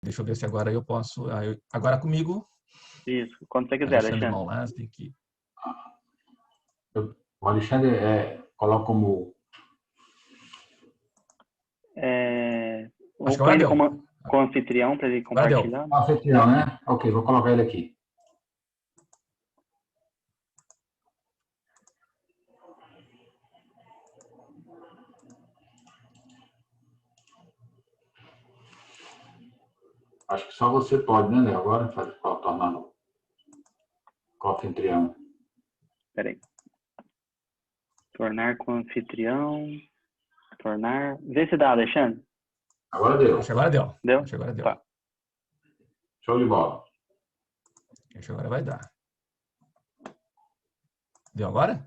Deixa eu ver se agora eu posso. Agora comigo, Isso, quando você quiser, Alexandre Alexandre. Maulasli, que O Alexandre coloca como. acho Ou que põe agora ele deu. como anfitrião para ele Agora deu. compartilhar. Anfitrião, né? Ok, vou colocar ele aqui. Acho que só você pode, né, Léo? Agora tornar co-anfitrião. Peraí. Tornar com anfitrião. Tornar. Vê se dá, Alexandre. Agora deu. Acho que agora deu. Deu? Acho que agora deu. Tá. Show de bola. Acho que agora vai dar. Deu agora?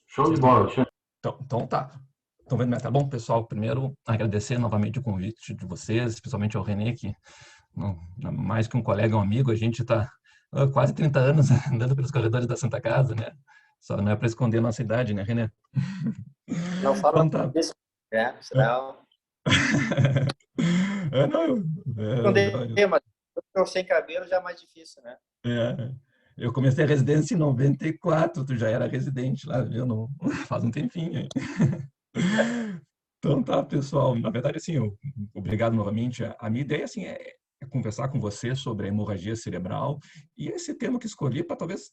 Show de bola, Alexandre. Então tá. Estão vendo? Tá bom, pessoal? Primeiro, agradecer novamente o convite de vocês, especialmente ao René, que mais que um colega, é um amigo. A gente está quase 30 anos andando pelos corredores da Santa Casa, né? Só não é para esconder a nossa idade, né, René? Não fala Então tá. isso, né? Senão... mas eu sem cabelo já é mais difícil, né? Eu comecei a residência em 94, tu já era residente lá, viu? Não, faz um tempinho. Então tá, pessoal. Na verdade, assim, obrigado novamente. A minha ideia, assim, é conversar com você sobre a hemorragia cerebral e esse tema que escolhi para talvez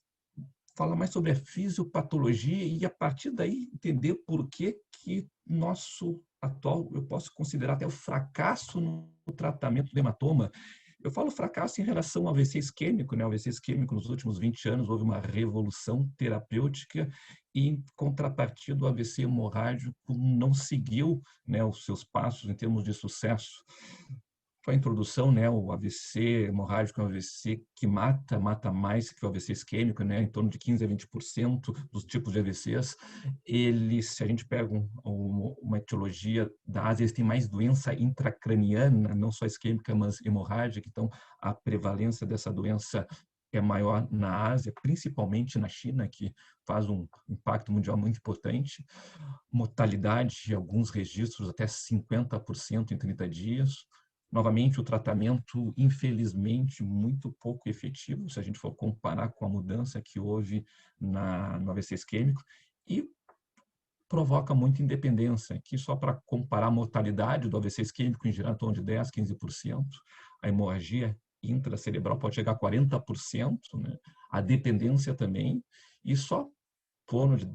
falar mais sobre a fisiopatologia e a partir daí entender por que nosso atual, eu posso considerar até o fracasso no tratamento do hematoma. Eu falo fracasso em relação ao AVC isquêmico, né? O AVC isquêmico nos últimos 20 anos houve uma revolução terapêutica e, em contrapartida, o AVC hemorrágico não seguiu, né, os seus passos em termos de sucesso. Foi a introdução, né, o AVC hemorrágico é um AVC que mata mais que o AVC isquêmico, né, em torno de 15 a 20% dos tipos de AVCs. Eles, se a gente pega uma etiologia da Ásia, eles têm mais doença intracraniana, não só isquêmica, mas hemorrágica. Então, a prevalência dessa doença é maior na Ásia, principalmente na China, que faz um impacto mundial muito importante. Mortalidade, alguns registros, até 50% em 30 dias. Novamente, o tratamento, infelizmente, muito pouco efetivo, se a gente for comparar com a mudança que houve no AVC isquêmico, e provoca muita independência, que só para comparar a mortalidade do AVC isquêmico, em geral, em torno de 10, 15%, a hemorragia intracerebral pode chegar a 40%, né? A dependência também, e só em torno de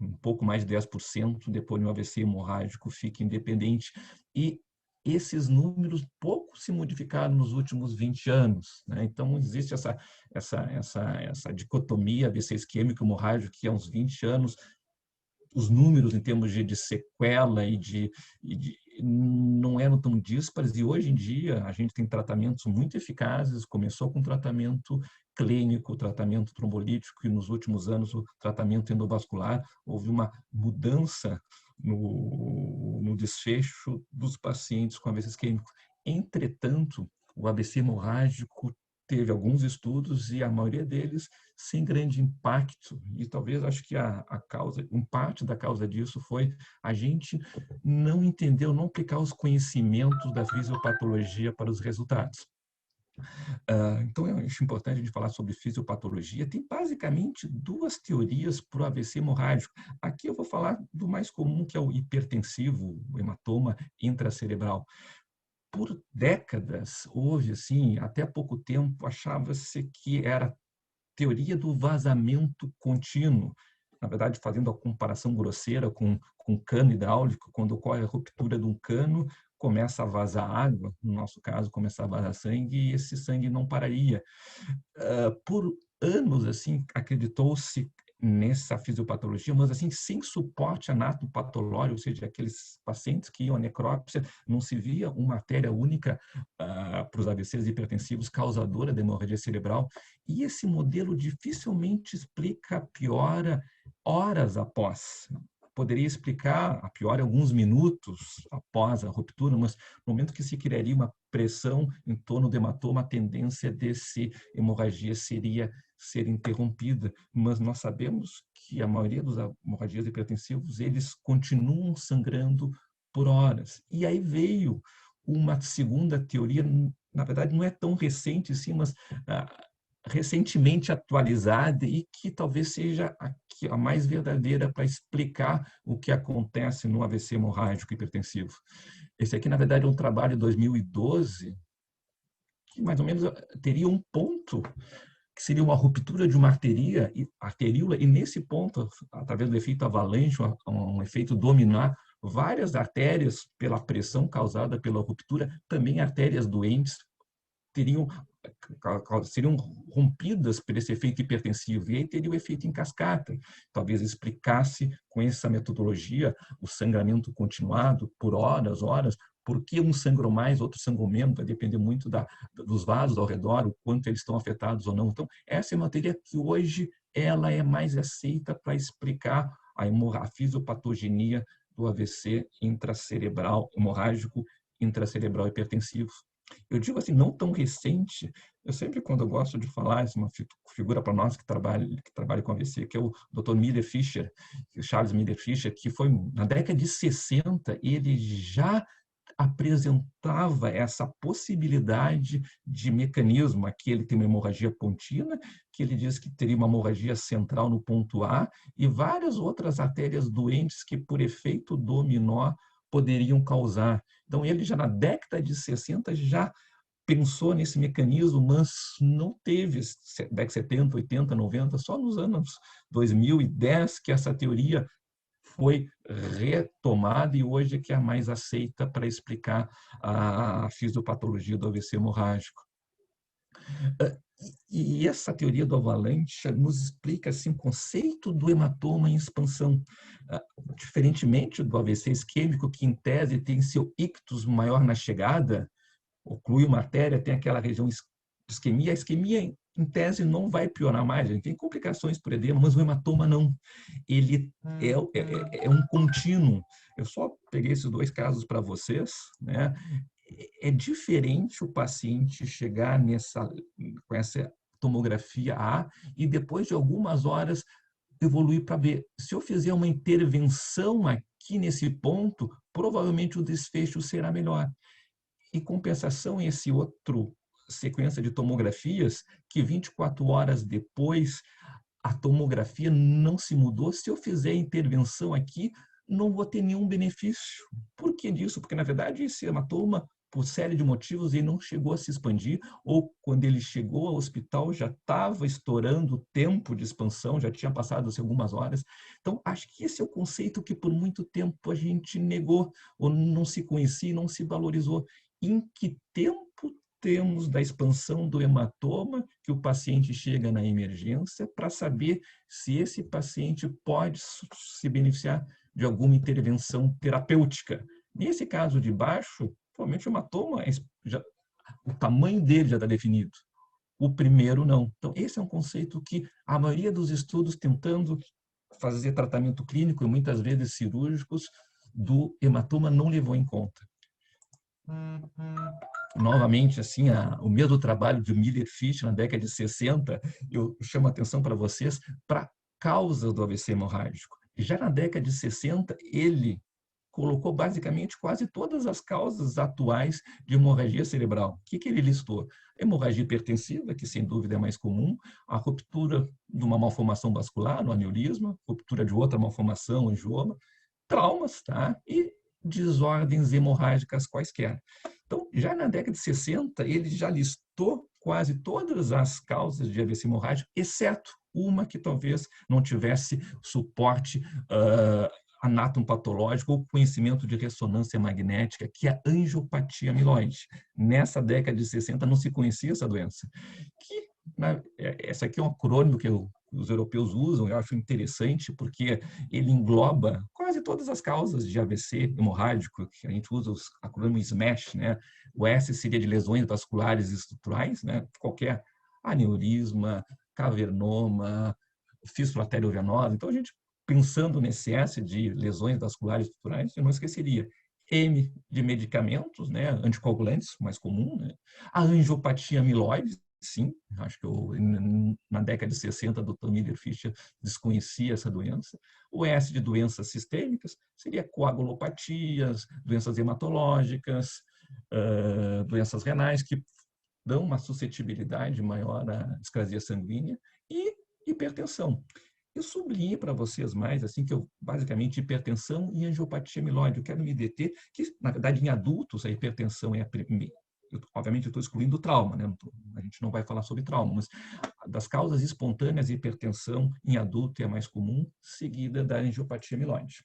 um pouco mais de 10% depois de um AVC hemorrágico fica independente. E esses números pouco se modificaram nos últimos 20 anos, né? Então, existe essa dicotomia AVC isquêmico hemorrágico que há uns 20 anos, os números em termos de sequela não eram tão díspares, e hoje em dia a gente tem tratamentos muito eficazes. Começou com tratamento clínico, tratamento trombolítico, e nos últimos anos o tratamento endovascular. Houve uma mudança no desfecho dos pacientes com AVC isquêmico. Entretanto, o AVC hemorrágico teve alguns estudos e a maioria deles sem grande impacto, e talvez acho que a causa, parte da causa disso foi a gente não entender, não aplicar os conhecimentos da fisiopatologia para os resultados. Então, eu acho importante a gente falar sobre fisiopatologia. Tem basicamente duas teorias para o AVC hemorrágico. Aqui eu vou falar do mais comum, que é o hipertensivo, o hematoma intracerebral. Por décadas, houve, assim, até pouco tempo, achava-se que era teoria do vazamento contínuo. Na verdade, fazendo a comparação grosseira com cano hidráulico, quando ocorre a ruptura de um cano, começa a vazar água, no nosso caso, começa a vazar sangue, e esse sangue não pararia. Por anos, assim, acreditou-se nessa fisiopatologia, mas assim, sem suporte anatopatológico, ou seja, aqueles pacientes que iam à necrópsia, não se via uma artéria única para os AVCs hipertensivos causadora de hemorragia cerebral, e esse modelo dificilmente explica a piora horas após. Poderia explicar a piora alguns minutos após a ruptura, mas no momento que se criaria uma pressão em torno do hematoma, a tendência desse hemorragia seria ser interrompida, mas nós sabemos que a maioria dos hemorragias hipertensivos, eles continuam sangrando por horas. E aí veio uma segunda teoria, na verdade não é tão recente, sim, mas recentemente atualizada e que talvez seja a mais verdadeira para explicar o que acontece no AVC hemorrágico hipertensivo. Esse aqui, na verdade, é um trabalho de 2012, que mais ou menos teria um ponto que seria uma ruptura de uma arteríola, e nesse ponto, através do efeito avalanche, um efeito dominar, várias artérias, pela pressão causada pela ruptura, também artérias doentes, seriam rompidas por esse efeito hipertensivo, e aí teria o efeito em cascata. Talvez explicasse com essa metodologia o sangramento continuado por horas, por que um sangrou mais, outro sangrou menos, vai depender muito dos vasos ao redor, o quanto eles estão afetados ou não. Então, essa é uma teoria que hoje ela é mais aceita para explicar a fisiopatogenia do AVC intracerebral hemorrágico, intracerebral hipertensivo. Eu digo assim, não tão recente. Eu sempre, quando eu gosto de falar, é uma figura para nós que trabalha com AVC, que é o Dr. Miller Fisher, Charles Miller Fisher, que foi na década de 60, ele já apresentava essa possibilidade de mecanismo. Aqui ele tem uma hemorragia contínua, que ele diz que teria uma hemorragia central no ponto A, e várias outras artérias doentes que, por efeito dominó, poderiam causar. Então, ele já na década de 60 já pensou nesse mecanismo, mas não teve, década de 70, 80, 90, só nos anos 2010 que essa teoria foi retomada e hoje é que é a mais aceita para explicar a fisiopatologia do AVC hemorrágico. E essa teoria do avalanche nos explica assim, o conceito do hematoma em expansão. Diferentemente do AVC isquêmico, que em tese tem seu ictus maior na chegada, oclui uma artéria, tem aquela região de isquemia, a isquemia em tese não vai piorar mais, a gente tem complicações por edema, mas o hematoma não. Ele é um contínuo. Eu só peguei esses dois casos para vocês, né? É diferente o paciente chegar com essa tomografia A e depois de algumas horas evoluir para B. Se eu fizer uma intervenção aqui nesse ponto, provavelmente o desfecho será melhor. Em compensação, esse outro sequência de tomografias, que 24 horas depois a tomografia não se mudou, se eu fizer a intervenção aqui, não vou ter nenhum benefício. Por que disso? Porque, na verdade, esse hematoma, por série de motivos, ele não chegou a se expandir, ou quando ele chegou ao hospital já estava estourando o tempo de expansão, já tinha passado algumas horas. Então, acho que esse é o conceito que por muito tempo a gente negou, ou não se conhecia, não se valorizou. Em que tempo temos da expansão do hematoma que o paciente chega na emergência para saber se esse paciente pode se beneficiar de alguma intervenção terapêutica? Nesse caso de baixo, provavelmente o hematoma, o tamanho dele já está definido. O primeiro, não. Então, esse é um conceito que a maioria dos estudos tentando fazer tratamento clínico, e muitas vezes cirúrgicos, do hematoma não levou em conta. Novamente, assim, o mesmo trabalho de Miller Fisher na década de 60, eu chamo a atenção para vocês para causas do AVC hemorrágico. Já na década de 60, ele colocou basicamente quase todas as causas atuais de hemorragia cerebral. O que ele listou? Hemorragia hipertensiva, que sem dúvida é mais comum, a ruptura de uma malformação vascular, no aneurisma, ruptura de outra malformação, angioma, traumas, tá? E desordens hemorrágicas quaisquer. Então, já na década de 60, ele já listou quase todas as causas de AVC hemorrágico, exceto uma que talvez não tivesse suporte anatomopatológico ou conhecimento de ressonância magnética, que é a angiopatia amiloide. Nessa década de 60 não se conhecia essa doença. Essa aqui é um acrônimo que os europeus usam, eu acho interessante, porque ele engloba quase todas as causas de AVC hemorrágico, que a gente usa os acrônimos SMASH, né? O S seria de lesões vasculares estruturais, né? Qualquer aneurisma, cavernoma, fístula arteriovenosa. Então, a gente, pensando nesse S de lesões vasculares estruturais, eu não esqueceria. M de medicamentos, né? Anticoagulantes, mais comum, né? A angiopatia amiloide, sim, acho que na década de 60, o Dr. Miller Fisher desconhecia essa doença. O S de doenças sistêmicas seria coagulopatias, doenças hematológicas, doenças renais que dão uma suscetibilidade maior à discrasia sanguínea e hipertensão. Eu sublinhei para vocês mais, assim, que eu, basicamente, hipertensão e angiopatia amiloide. Eu quero me deter que, na verdade, em adultos, a hipertensão é a primeira. Obviamente, eu estou excluindo o trauma, né? A gente não vai falar sobre trauma, mas das causas espontâneas, a hipertensão em adulto é a mais comum, seguida da angiopatia amiloide.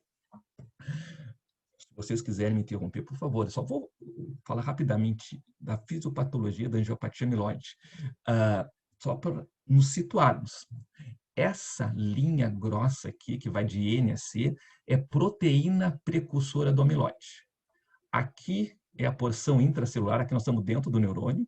Se vocês quiserem me interromper, por favor, eu só vou falar rapidamente da fisiopatologia da angiopatia amiloide, só para nos situarmos. Essa linha grossa aqui, que vai de N a C, é proteína precursora do amiloide. Aqui é a porção intracelular, aqui nós estamos dentro do neurônio.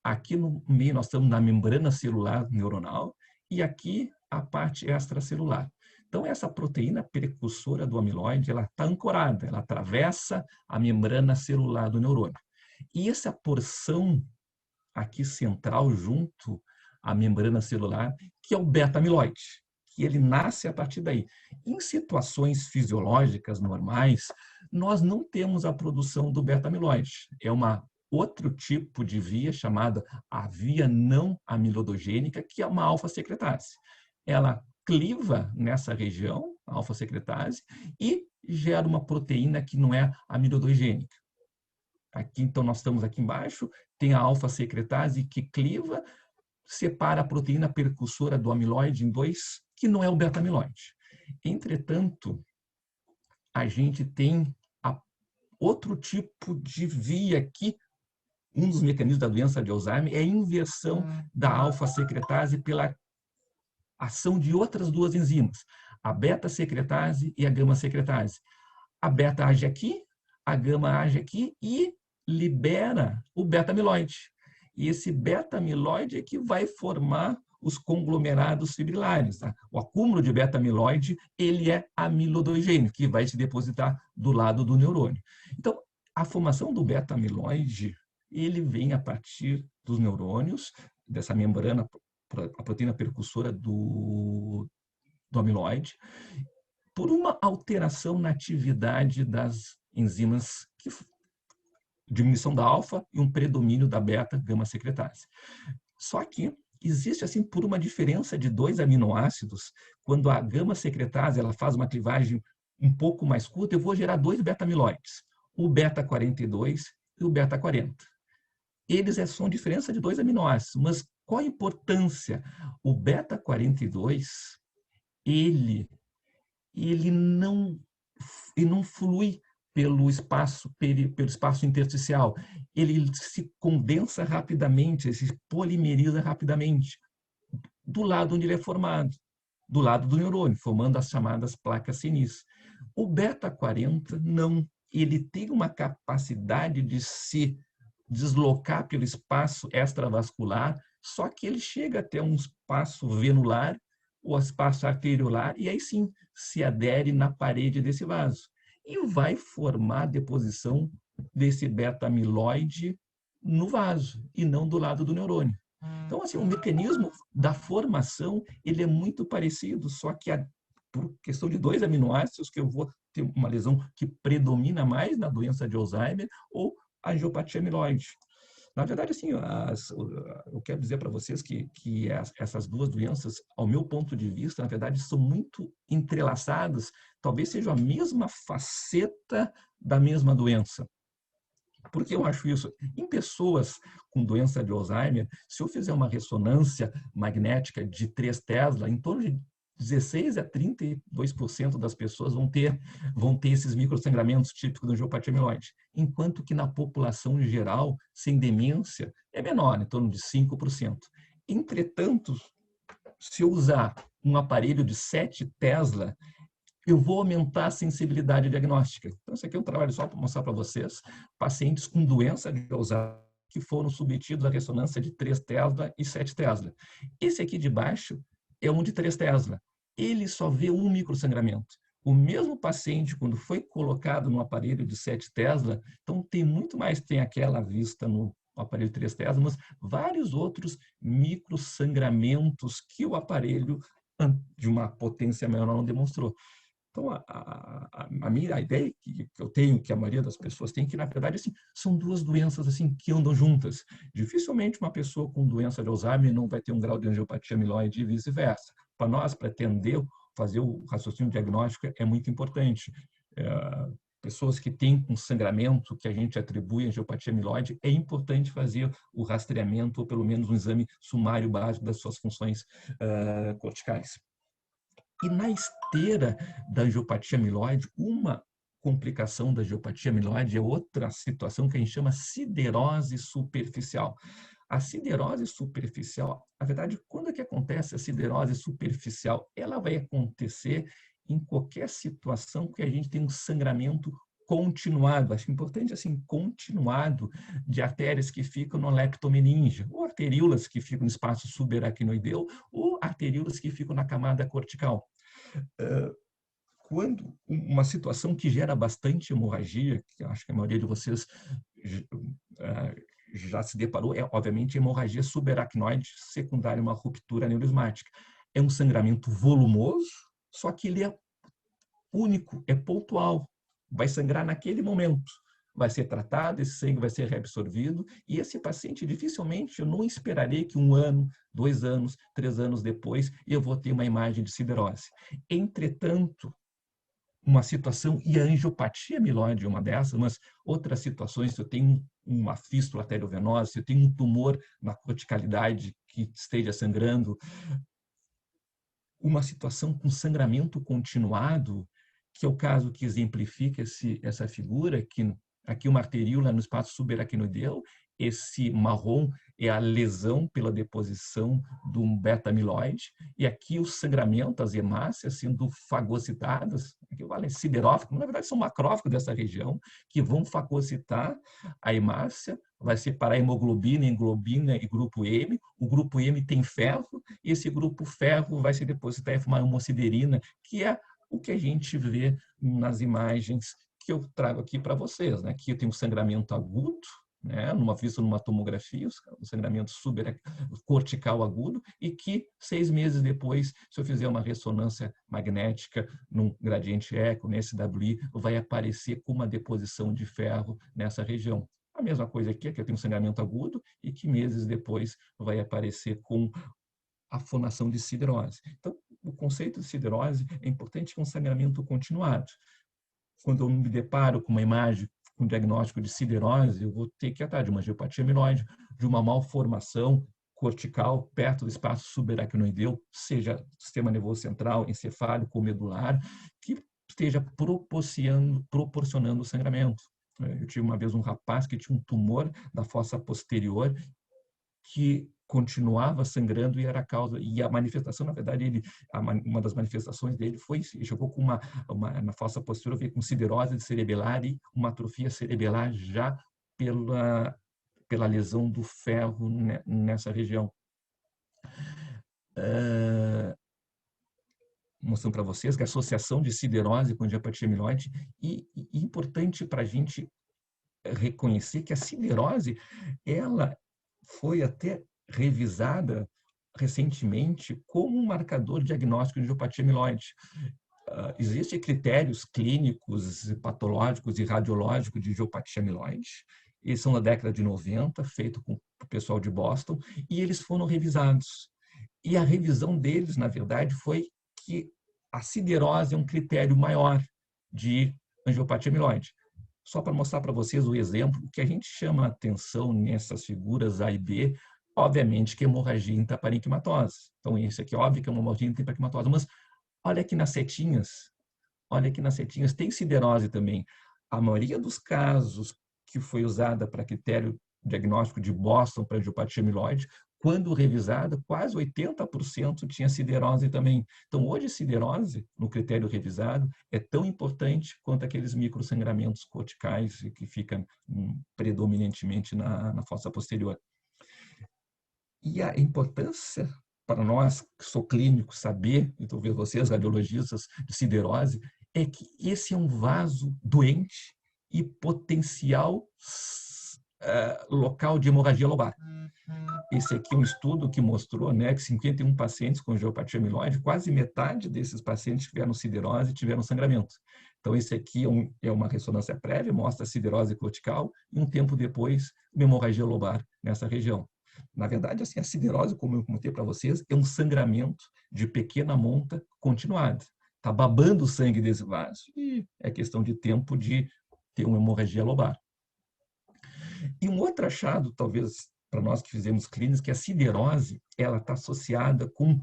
Aqui no meio nós estamos na membrana celular neuronal. E aqui a parte extracelular. Então, essa proteína precursora do amiloide, ela está ancorada, ela atravessa a membrana celular do neurônio. E essa porção aqui central, junto à membrana celular, que é o beta-amiloide, que ele nasce a partir daí. Em situações fisiológicas normais, nós não temos a produção do beta-amiloide. É outro tipo de via chamada a via não amilodogênica, que é uma alfa-secretase. Ela cliva nessa região, a alfa-secretase, e gera uma proteína que não é amilodogênica. Aqui, então, nós estamos aqui embaixo, tem a alfa-secretase que cliva, separa a proteína precursora do amiloide em dois, que não é o beta-amiloide. Entretanto, a gente tem outro tipo de via aqui. Um dos mecanismos da doença de Alzheimer é a inversão da alfa-secretase pela ação de outras duas enzimas, a beta-secretase e a gama-secretase. A beta age aqui, a gama age aqui e libera o beta-amiloide. E esse beta-amiloide é que vai formar os conglomerados fibrilares. Tá? O acúmulo de beta-amiloide, ele é amilodogênico, que vai se depositar do lado do neurônio. Então, a formação do beta-amiloide, ele vem a partir dos neurônios, dessa membrana, a proteína precursora do amiloide, por uma alteração na atividade das enzimas, diminuição da alfa e um predomínio da beta-gama-secretase. Só que existe, assim, por uma diferença de 2 aminoácidos, quando a gama-secretase ela faz uma clivagem um pouco mais curta, eu vou gerar 2 beta-amiloides, o beta-42 e o beta-40. Eles são diferença de 2 aminoácidos, mas qual a importância? O beta-42, ele não flui pelo espaço intersticial. Ele se condensa rapidamente, ele se polimeriza rapidamente do lado onde ele é formado, do lado do neurônio, formando as chamadas placas senis. O beta-40 não. Ele tem uma capacidade de se deslocar pelo espaço extravascular, só que ele chega até um espaço venular ou espaço arteriolar e aí sim se adere na parede desse vaso e vai formar a deposição desse beta-amiloide no vaso e não do lado do neurônio. Então, assim, o mecanismo da formação ele é muito parecido, só que por questão de 2 aminoácidos que eu vou ter uma lesão que predomina mais na doença de Alzheimer ou a angiopatia amiloide. Na verdade, assim, eu quero dizer para vocês que essas duas doenças, ao meu ponto de vista, na verdade, são muito entrelaçadas, talvez seja a mesma faceta da mesma doença. Por que eu acho isso? Em pessoas com doença de Alzheimer, se eu fizer uma ressonância magnética de 3 Tesla, em torno de 16 a 32% das pessoas vão ter esses microsangramentos típicos da angiopatia amiloide, enquanto que na população geral, sem demência, é menor, em torno de 5%. Entretanto, se eu usar um aparelho de 7 Tesla, eu vou aumentar a sensibilidade diagnóstica. Então, esse aqui é um trabalho só para mostrar para vocês, pacientes com doença de Alzheimer que foram submetidos à ressonância de 3 Tesla e 7 Tesla. Esse aqui de baixo é um de 3 Tesla. Ele só vê um microsangramento. O mesmo paciente, quando foi colocado no aparelho de 7 Tesla, então tem muito mais, tem aquela vista no aparelho de 3 Tesla, mas vários outros microsangramentos que o aparelho de uma potência maior não demonstrou. Então, a ideia que eu tenho, que a maioria das pessoas tem, que, na verdade, assim, são duas doenças assim, que andam juntas. Dificilmente uma pessoa com doença de Alzheimer não vai ter um grau de angiopatia amiloide e vice-versa. Para nós, para atender, fazer o raciocínio diagnóstico é muito importante. Pessoas que têm um sangramento que a gente atribui a angiopatia amiloide, é importante fazer o rastreamento, ou pelo menos um exame sumário básico das suas funções corticais. E na esteira da angiopatia amiloide, uma complicação da angiopatia amiloide é outra situação que a gente chama siderose superficial. A siderose superficial, na verdade, quando é que acontece a siderose superficial? Ela vai acontecer em qualquer situação que a gente tem um sangramento continuado, acho importante assim, continuado, de artérias que ficam no leptomeninge, ou arteríolas que ficam no espaço subaracnoideu, ou arteríolas que ficam na camada cortical. Quando uma situação que gera bastante hemorragia, que acho que a maioria de vocês já se deparou, é obviamente hemorragia subaracnoide secundária a uma ruptura aneurismática. É um sangramento volumoso, só que ele é único, é pontual, vai sangrar naquele momento, vai ser tratado, esse sangue vai ser reabsorvido, e esse paciente, dificilmente, eu não esperarei que 1 ano, 2 anos, 3 anos depois, eu vou ter uma imagem de siderose. Entretanto, uma situação, e a angiopatia amiloide é uma dessas, mas outras situações, se eu tenho uma fístula arteriovenosa, se eu tenho um tumor na corticalidade que esteja sangrando, uma situação com sangramento continuado, que é o caso que exemplifica essa figura, que aqui uma arteríola no espaço subaracnoideu, esse marrom é a lesão pela deposição do beta-amiloide, e aqui o sangramento, as hemácias sendo fagocitadas, que valem siderófilos, na verdade são macrófagos dessa região, que vão fagocitar a hemácia, vai separar hemoglobina em globina e grupo M, o grupo M tem ferro, e esse grupo ferro vai se depositar em uma homociderina, que é o que a gente vê nas imagens que eu trago aqui para vocês. Né? Aqui eu tenho um sangramento agudo, né, numa tomografia, um sangramento cortical agudo, e que 6 meses depois, se eu fizer uma ressonância magnética num gradiente eco, nesse SWI, vai aparecer com uma deposição de ferro nessa região. A mesma coisa aqui, que eu tenho um sangramento agudo e que meses depois vai aparecer com a formação de siderose. Então, o conceito de siderose é importante, que é um sangramento continuado. Quando eu me deparo com uma imagem, com um diagnóstico de siderose, eu vou ter que tratar de uma angiopatia amiloide, de uma malformação cortical perto do espaço subaracnoideu, seja sistema nervoso central, encefálico ou medular, que esteja proporcionando o sangramento. Eu tive uma vez um rapaz que tinha um tumor da fossa posterior que continuava sangrando e era a causa, e a manifestação, na verdade, uma das manifestações dele foi, chegou com na fossa posterior, veio com siderose cerebelar e uma atrofia cerebelar já pela lesão do ferro nessa região. Mostrando para vocês que a associação de siderose com angiopatia amiloide, e importante para a gente reconhecer que a siderose, ela foi até revisada recentemente como um marcador diagnóstico de angiopatia amiloide. Existem critérios clínicos, patológicos e radiológicos de angiopatia amiloide. Eles são da década de 90, feito com o pessoal de Boston, e eles foram revisados. E a revisão deles, na verdade, foi que a siderose é um critério maior de angiopatia amiloide. Só para mostrar para vocês o exemplo, o que a gente chama a atenção nessas figuras A e B, obviamente que é hemorragia intraparenquimatose. Então, isso aqui, óbvio que é uma hemorragia intraparenquimatose, mas olha aqui nas setinhas, tem siderose também. A maioria dos casos que foi usada para critério diagnóstico de Boston para angiopatia amiloide, quando revisada, quase 80% tinha siderose também. Então, hoje, siderose, no critério revisado, é tão importante quanto aqueles microsangramentos corticais que ficam predominantemente na fossa posterior. E a importância para nós, que sou clínico, saber, e talvez vocês, radiologistas de siderose, é que esse é um vaso doente e potencial local de hemorragia lobar. esse aqui é um estudo que mostrou, né, que 51 pacientes com angiopatia amiloide, quase metade desses pacientes tiveram siderose e tiveram sangramento. Então, esse aqui é uma ressonância prévia, mostra a siderose cortical e um tempo depois, uma hemorragia lobar nessa região. Na verdade, assim, a siderose, como eu comentei para vocês, é um sangramento de pequena monta continuada. Está babando o sangue desse vaso e é questão de tempo de ter uma hemorragia lobar. E um outro achado, talvez para nós que fizemos clínicas, que a siderose ela está associada com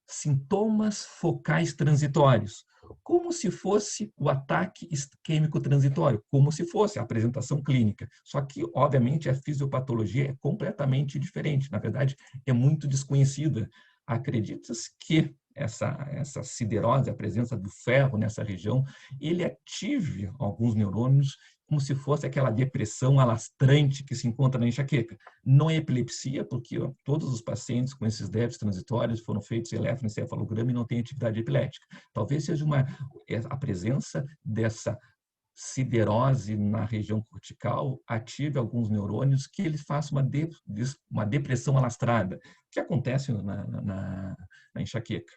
sintomas focais transitórios, como se fosse o ataque isquêmico transitório, como se fosse a apresentação clínica. Só que, obviamente, a fisiopatologia é completamente diferente. Na verdade, é muito desconhecida. Acredita-se que essa siderose, a presença do ferro nessa região, ele ative alguns neurônios como se fosse aquela depressão alastrante que se encontra na enxaqueca. Não é epilepsia, porque todos os pacientes com esses déficits transitórios foram feitos eletroencefalograma e não têm atividade epilética. Talvez seja a presença dessa siderose na região cortical ative alguns neurônios que eles façam uma depressão alastrada, que acontece na enxaqueca.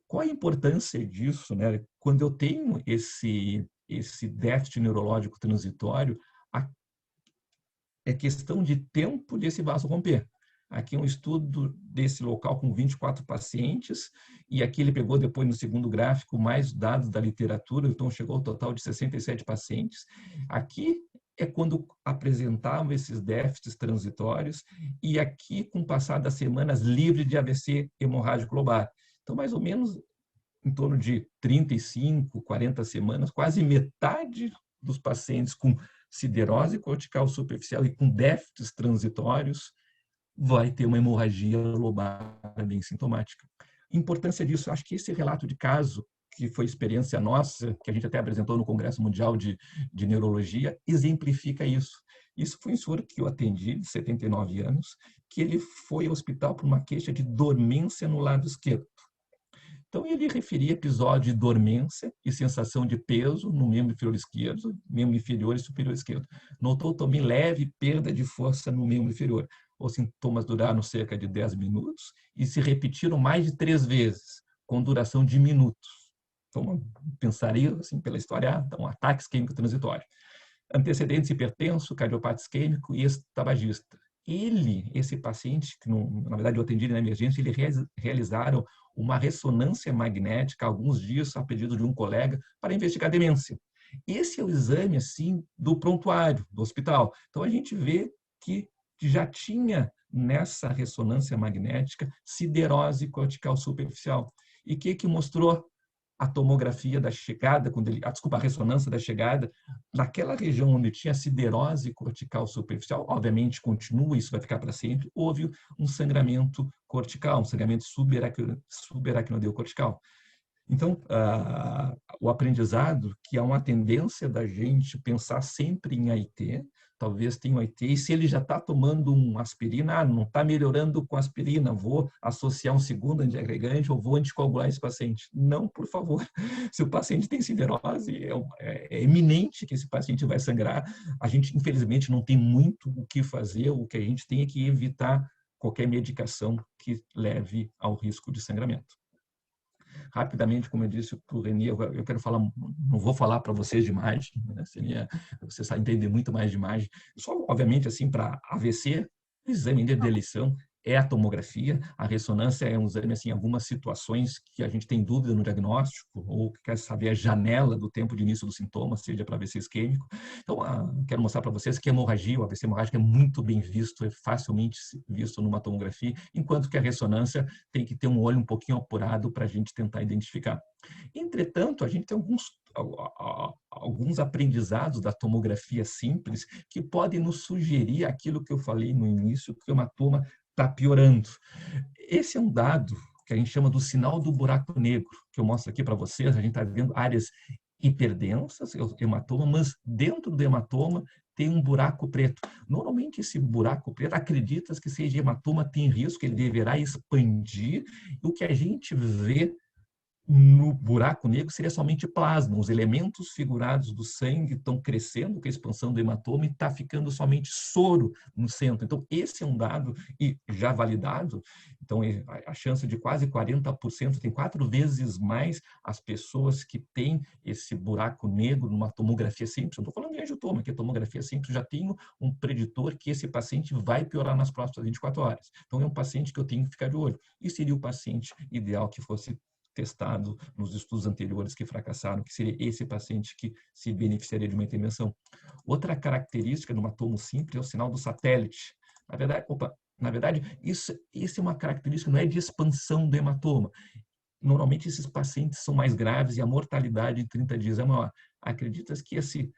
Qual a importância disso, né? Quando eu tenho esse déficit neurológico transitório, é questão de tempo desse vaso romper. Aqui é um estudo desse local com 24 pacientes, e aqui ele pegou depois no segundo gráfico mais dados da literatura, então chegou ao total de 67 pacientes. Aqui é quando apresentavam esses déficits transitórios, e aqui, com o passar das semanas, livre de AVC hemorrágico lobar. Então, mais ou menos em torno de 35, 40 semanas, quase metade dos pacientes com siderose cortical superficial e com déficits transitórios vai ter uma hemorragia lobar bem sintomática. Importância disso, acho que esse relato de caso, que foi experiência nossa, que a gente até apresentou no Congresso Mundial de Neurologia, exemplifica isso. Isso foi um senhor que eu atendi, de 79 anos, que ele foi ao hospital por uma queixa de dormência no lado esquerdo. Então, ele referia episódio de dormência e sensação de peso no membro inferior esquerdo, membro inferior e superior esquerdo. Notou também leve perda de força no membro inferior. Os sintomas duraram cerca de 10 minutos e se repetiram mais de 3 vezes, com duração de minutos. Então, pensaria, assim, pela história, um ataque isquêmico transitório. Antecedentes hipertenso, cardiopata isquêmico e ex-tabagista. Esse paciente, que na verdade eu atendi na emergência, ele realizaram uma ressonância magnética alguns dias a pedido de um colega para investigar demência. Esse é o exame assim do prontuário do hospital. Então a gente vê que já tinha nessa ressonância magnética siderose cortical superficial. E o que mostrou a tomografia da chegada, a ressonância da chegada, naquela região onde tinha siderose cortical superficial, obviamente continua, isso vai ficar para sempre, houve um sangramento cortical, um sangramento subaracnoideu cortical. Então, o aprendizado, que é uma tendência da gente pensar sempre em AIT, talvez tenha um AIT, e se ele já está tomando uma aspirina, não está melhorando com aspirina, vou associar um segundo antiagregante ou vou anticoagular esse paciente. Não, por favor. Se o paciente tem siderose, é eminente que esse paciente vai sangrar. A gente, infelizmente, não tem muito o que fazer, o que a gente tem é que evitar qualquer medicação que leve ao risco de sangramento. Rapidamente, como eu disse para o Reni, eu quero falar, não vou falar para vocês de imagem, né? Seria, vocês sabem entender muito mais de imagem. Só, obviamente, assim, para AVC, o exame de eleição é a tomografia, a ressonância é um exame, assim, algumas situações que a gente tem dúvida no diagnóstico ou quer saber a janela do tempo de início do sintoma, seja para AVC isquêmico. Então, quero mostrar para vocês que a hemorragia, o AVC hemorrágico é muito bem visto, é facilmente visto numa tomografia, enquanto que a ressonância tem que ter um olho um pouquinho apurado para a gente tentar identificar. Entretanto, a gente tem alguns aprendizados da tomografia simples que podem nos sugerir aquilo que eu falei no início, que o hematoma está piorando. Esse é um dado que a gente chama do sinal do buraco negro, que eu mostro aqui para vocês. A gente está vendo áreas hiperdensas, hematoma, mas dentro do hematoma tem um buraco preto. Normalmente esse buraco preto, acredita que seja hematoma, tem risco, ele deverá expandir. E o que a gente vê No buraco negro seria somente plasma. Os elementos figurados do sangue estão crescendo com a expansão do hematoma e está ficando somente soro no centro. Então, esse é um dado e já validado. Então, a chance de quase 40%, tem 4 vezes mais as pessoas que têm esse buraco negro numa tomografia simples. Eu estou falando de angiotoma, que a tomografia simples já tem um preditor que esse paciente vai piorar nas próximas 24 horas. Então, é um paciente que eu tenho que ficar de olho. E seria o paciente ideal que fosse testado nos estudos anteriores que fracassaram, que seria esse paciente que se beneficiaria de uma intervenção. Outra característica do hematoma simples é o sinal do satélite. Na verdade, isso é uma característica, não é de expansão do hematoma. Normalmente, esses pacientes são mais graves e a mortalidade em 30 dias é maior. Acredita-se que esse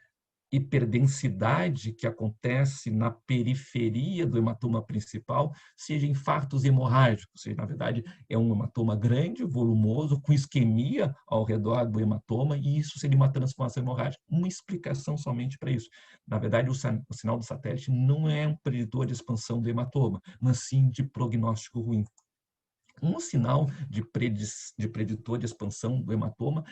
hiperdensidade que acontece na periferia do hematoma principal seja infartos hemorrágicos, ou seja, na verdade, é um hematoma grande, volumoso, com isquemia ao redor do hematoma, e isso seria uma transformação hemorrágica. Uma explicação somente para isso. Na verdade, o sinal do satélite não é um preditor de expansão do hematoma, mas sim de prognóstico ruim. Um sinal de preditor de expansão do hematoma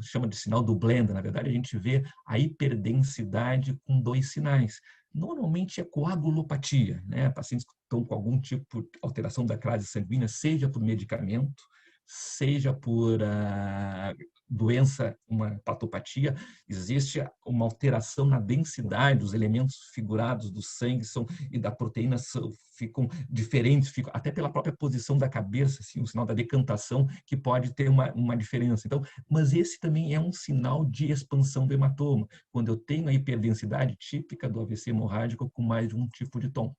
chama de sinal do Blenda. Na verdade, a gente vê a hiperdensidade com 2 sinais. Normalmente é coagulopatia, né? Pacientes que estão com algum tipo de alteração da classe sanguínea, seja por medicamento, seja por doença, uma patopatia, existe uma alteração na densidade dos elementos figurados do sangue e da proteína ficam diferentes, até pela própria posição da cabeça, assim, o sinal da decantação, que pode ter uma diferença. Então, mas esse também é um sinal de expansão do hematoma, quando eu tenho a hiperdensidade típica do AVC hemorrágico com mais de um tipo de tom.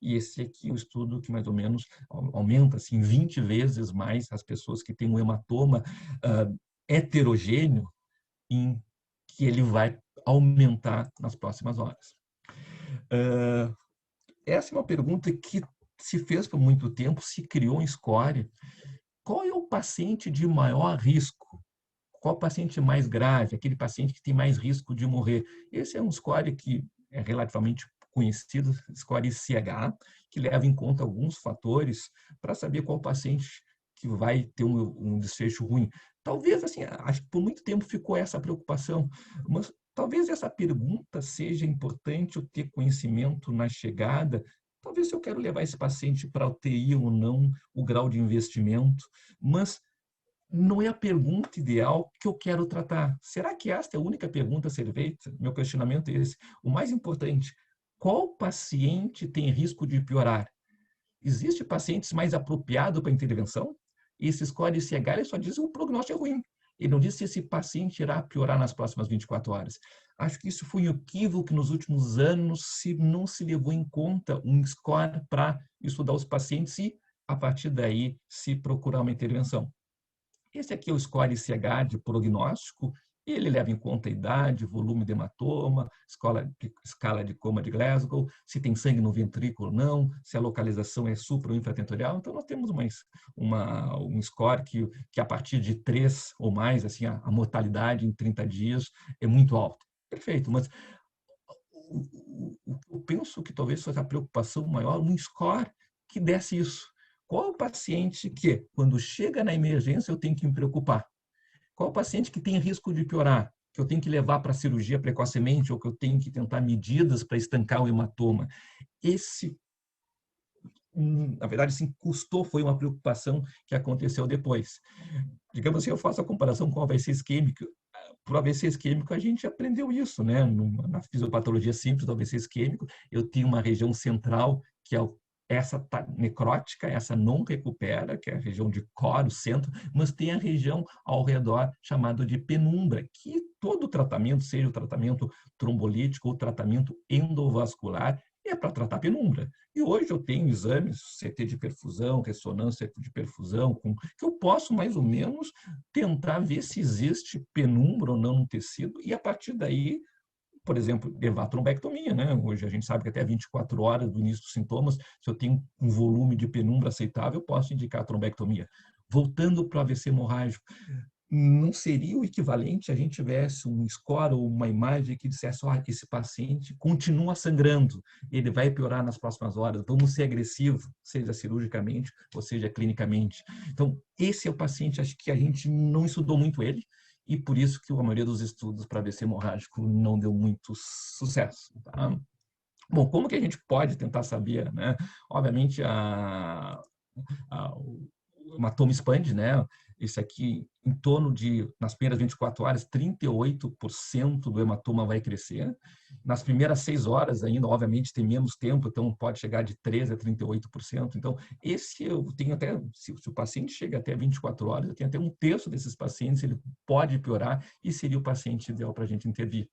E esse aqui é o estudo que mais ou menos aumenta assim, 20 vezes mais as pessoas que têm um hematoma heterogêneo, em que ele vai aumentar nas próximas horas. Essa é uma pergunta que se fez por muito tempo, se criou um score. Qual é o paciente de maior risco? Qual o paciente mais grave? Aquele paciente que tem mais risco de morrer? Esse é um score que é relativamente conhecido, score ICH, que leva em conta alguns fatores para saber qual paciente que vai ter um desfecho ruim. Talvez, assim, acho que por muito tempo ficou essa preocupação, mas talvez essa pergunta seja importante eu ter conhecimento na chegada. Talvez se eu quero levar esse paciente para a UTI ou não, o grau de investimento, mas não é a pergunta ideal que eu quero tratar. Será que esta é a única pergunta a ser feita? Meu questionamento é esse. O mais importante, qual paciente tem risco de piorar? Existe pacientes mais apropriados para intervenção? Esse score ICH ele só diz que o prognóstico é ruim. Ele não diz se esse paciente irá piorar nas próximas 24 horas. Acho que isso foi um equívoco que nos últimos anos não se levou em conta um score para estudar os pacientes e, a partir daí, se procurar uma intervenção. Esse aqui é o score ICH de prognóstico. Ele leva em conta a idade, volume de hematoma, escala de coma de Glasgow, se tem sangue no ventrículo ou não, se a localização é supra ou infratentorial. Então, nós temos um score que a partir de 3 ou mais, assim, a mortalidade em 30 dias é muito alta. Perfeito, mas eu penso que talvez fosse a preocupação maior, um score que desse isso. Qual o paciente que, quando chega na emergência, eu tenho que me preocupar? Qual o paciente que tem risco de piorar? Que eu tenho que levar para a cirurgia precocemente ou que eu tenho que tentar medidas para estancar o hematoma? Esse, na verdade, sim, foi uma preocupação que aconteceu depois. Digamos assim, eu faço a comparação com o AVC isquêmico. Para o AVC isquêmico, a gente aprendeu isso, né? Na fisiopatologia simples do AVC isquêmico, eu tenho uma região central, que é essa tá necrótica, essa não recupera, que é a região de core, o centro, mas tem a região ao redor chamada de penumbra, que todo tratamento, seja o tratamento trombolítico ou tratamento endovascular, é para tratar penumbra. E hoje eu tenho exames, CT de perfusão, ressonância de perfusão, que eu posso mais ou menos tentar ver se existe penumbra ou não no tecido, e a partir daí, por exemplo, levar a trombectomia, né? Hoje a gente sabe que até 24 horas do início dos sintomas, se eu tenho um volume de penumbra aceitável, eu posso indicar a trombectomia. Voltando para o AVC hemorrágico, não seria o equivalente a gente tivesse um score ou uma imagem que dissesse, esse paciente continua sangrando, ele vai piorar nas próximas horas, vamos ser agressivos, seja cirurgicamente ou seja clinicamente. Então, esse é o paciente, acho que a gente não estudou muito ele, e por isso que a maioria dos estudos para AVC hemorrágico não deu muito sucesso. Tá? Bom, como que a gente pode tentar saber, né? Obviamente, o hematoma expande, né? Isso aqui, em torno de, nas primeiras 24 horas, 38% do hematoma vai crescer. Nas primeiras 6 horas ainda, obviamente, tem menos tempo, então pode chegar de 13% a 38%. Então, esse eu tenho até, se o paciente chega até 24 horas, eu tenho até um terço desses pacientes, ele pode piorar e seria o paciente ideal para a gente intervir.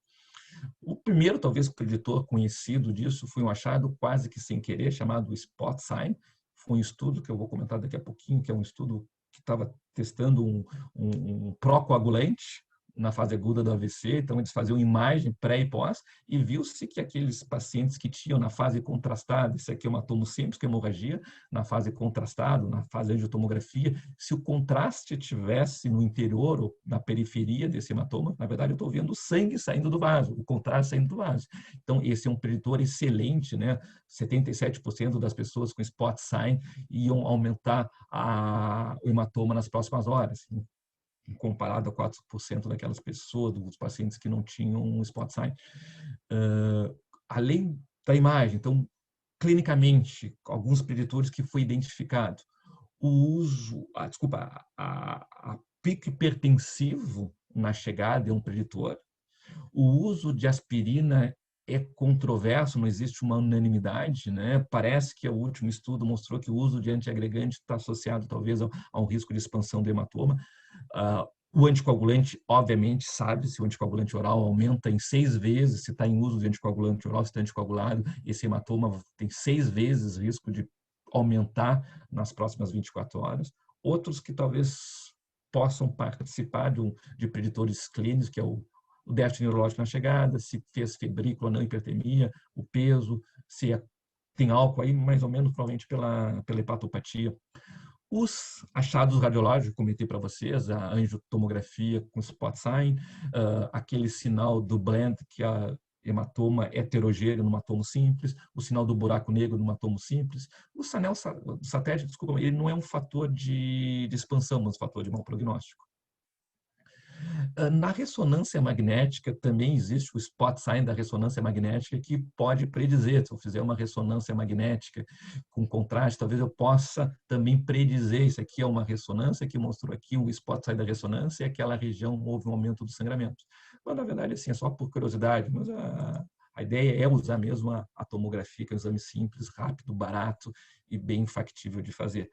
O primeiro, talvez, preditor conhecido disso foi um achado quase que sem querer, chamado Spot Sign. Foi um estudo que eu vou comentar daqui a pouquinho, que é um estudo que estava testando um procoagulante na fase aguda do AVC, então eles faziam imagem pré e pós, e viu-se que aqueles pacientes que tinham na fase contrastada, isso aqui é hematomo simples, que é hemorragia, na fase contrastada, na fase angiotomografia, se o contraste tivesse no interior ou na periferia desse hematoma, na verdade eu estou vendo o sangue saindo do vaso, o contraste saindo do vaso. Então esse é um preditor excelente, né? 77% das pessoas com spot sign iam aumentar o hematoma nas próximas horas, comparado a 4% daquelas pessoas, dos pacientes que não tinham um spot sign. Além da imagem, então, clinicamente, alguns preditores que foi identificado. O uso, a pico hipertensivo na chegada é um preditor. O uso de aspirina é controverso, não existe uma unanimidade, né? Parece que o último estudo mostrou que o uso de antiagregante está associado, talvez, a um risco de expansão do hematoma. O anticoagulante, obviamente, sabe se o anticoagulante oral aumenta em 6 vezes, se está em uso de anticoagulante oral, se está anticoagulado, esse hematoma tem 6 vezes risco de aumentar nas próximas 24 horas. Outros que talvez possam participar de preditores clínicos, que é o déficit neurológico na chegada, se fez febrícula, não hipertemia, o peso, se tem álcool aí, mais ou menos, provavelmente pela hepatopatia. Os achados radiológicos, que comentei para vocês, a angiotomografia com spot sign, aquele sinal do blend, que a hematoma heterogêneo no hematomo simples, o sinal do buraco negro no hematomo simples. O satélite, desculpa, ele não é um fator de expansão, mas um fator de mau prognóstico. Na ressonância magnética também existe o spot sign da ressonância magnética que pode predizer. Se eu fizer uma ressonância magnética com contraste, talvez eu possa também predizer. Isso aqui é uma ressonância que mostrou aqui o spot sign da ressonância e aquela região houve um aumento do sangramento. Mas, na verdade, assim, é só por curiosidade, mas a ideia é usar mesmo a tomografia, que é um exame simples, rápido, barato e bem factível de fazer.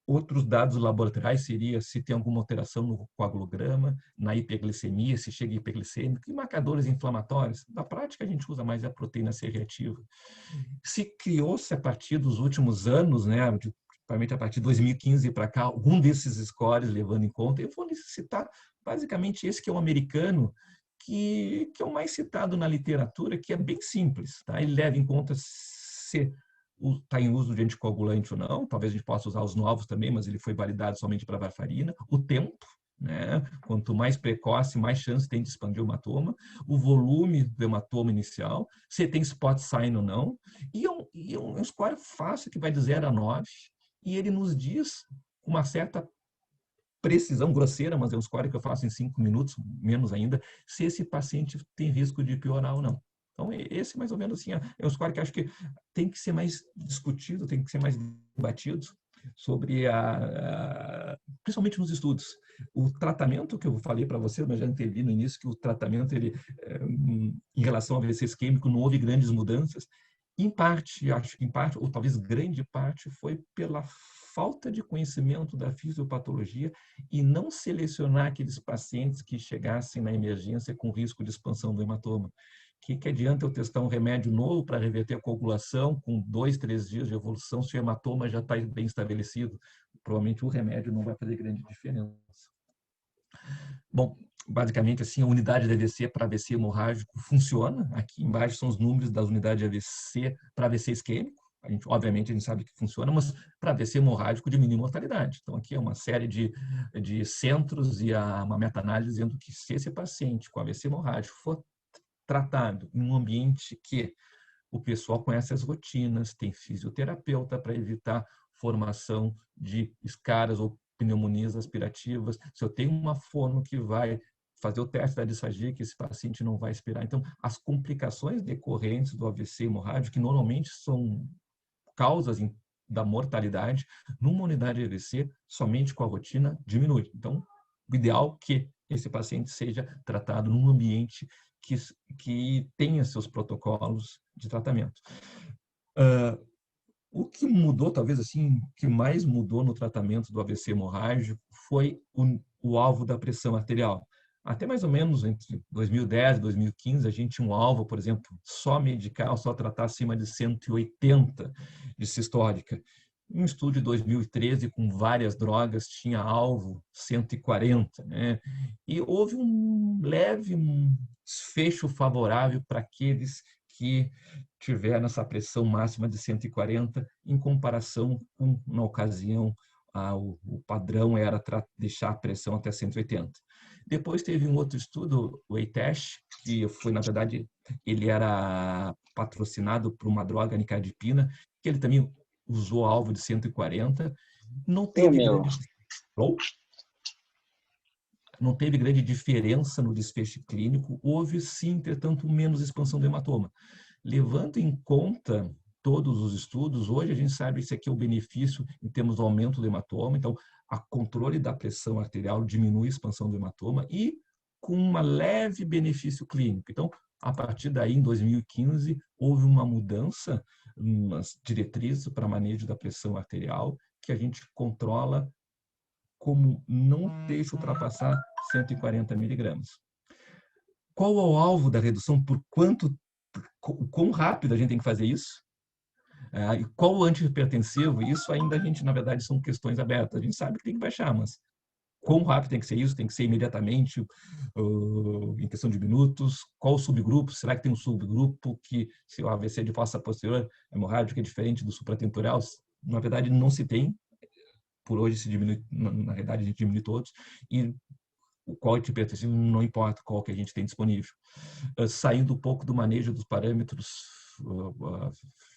Outros dados laboratoriais seria se tem alguma alteração no coagulograma, na hiperglicemia, se chega hiperglicêmico, e marcadores inflamatórios. Na prática, a gente usa mais a proteína C reativa. Se criou-se a partir dos últimos anos, né, principalmente a partir de 2015 para cá, algum desses scores levando em conta, eu vou citar basicamente esse que é o americano, que é o mais citado na literatura, que é bem simples. Tá? Ele leva em conta se está em uso de anticoagulante ou não, talvez a gente possa usar os novos também, mas ele foi validado somente para varfarina, o tempo, né? Quanto mais precoce, mais chance tem de expandir o hematoma, o volume do hematoma inicial, se tem spot sign ou não, e é um score fácil que vai de 0 a 9, e ele nos diz com uma certa precisão grosseira, mas é um score que eu faço em 5 minutos, menos ainda, se esse paciente tem risco de piorar ou não. Então, esse mais ou menos assim, é um score que acho que tem que ser mais discutido, tem que ser mais debatido sobre principalmente nos estudos. O tratamento que eu falei para você, mas já antevi no início que o tratamento, ele, em relação ao AVC isquêmico, não houve grandes mudanças. Em parte, acho que em parte, ou talvez grande parte, foi pela falta de conhecimento da fisiopatologia e não selecionar aqueles pacientes que chegassem na emergência com risco de expansão do hematoma. Que adianta eu testar um remédio novo para reverter a coagulação com 2, 3 dias de evolução se o hematoma já está bem estabelecido? Provavelmente o remédio não vai fazer grande diferença. Bom, basicamente assim, a unidade de AVC para AVC hemorrágico funciona. Aqui embaixo são os números das unidades de AVC para AVC isquêmico. Obviamente, a gente sabe que funciona, mas para AVC hemorrágico diminui a mortalidade. Então, aqui é uma série de centros e uma meta-análise dizendo que se esse paciente com AVC hemorrágico for tratado em um ambiente que o pessoal conhece as rotinas, tem fisioterapeuta para evitar formação de escaras ou pneumonias aspirativas, se eu tenho uma fono que vai fazer o teste da disfagia, que esse paciente não vai esperar. Então, as complicações decorrentes do AVC hemorrágico, que normalmente são causas da mortalidade, numa unidade de AVC, somente com a rotina, diminui. Então, o ideal é que esse paciente seja tratado num ambiente que tenha seus protocolos de tratamento. O que mudou, talvez assim, o que mais mudou no tratamento do AVC hemorrágico foi o alvo da pressão arterial. Até mais ou menos entre 2010 e 2015, a gente tinha um alvo, por exemplo, só medicar, só tratar acima de 180 de sistólica. Um estudo de 2013, com várias drogas, tinha alvo 140, né? E houve um leve desfecho favorável para aqueles que tiveram essa pressão máxima de 140, em comparação com, na ocasião, o padrão era deixar a pressão até 180. Depois teve um outro estudo, o ATASH, que foi, na verdade, ele era patrocinado por uma droga, nicardipina, que ele também usou alvo de 140. Não teve grande diferença no desfecho clínico. Houve, sim, entretanto, menos expansão do hematoma. Levando em conta todos os estudos, hoje a gente sabe que esse aqui é o benefício em termos do aumento do hematoma. Então, a controle da pressão arterial diminui a expansão do hematoma e com um leve benefício clínico. Então, a partir daí, em 2015, houve uma mudança nas diretrizes para manejo da pressão arterial, que a gente controla como não deixa ultrapassar 140 miligramas. Qual é o alvo da redução? Quão rápido a gente tem que fazer isso? E qual o antihipertensivo? Isso ainda a gente, na verdade, são questões abertas. A gente sabe que tem que baixar, mas quão rápido tem que ser isso? Tem que ser imediatamente, em questão de minutos? Qual o subgrupo? Será que tem um subgrupo que, se o AVC de fossa posterior hemorrágico é diferente do supratemporal? Na verdade, não se tem. Por hoje se diminui, na realidade, a gente diminui todos. E qual antihipertensivo não importa qual que a gente tem disponível. Saindo um pouco do manejo dos parâmetros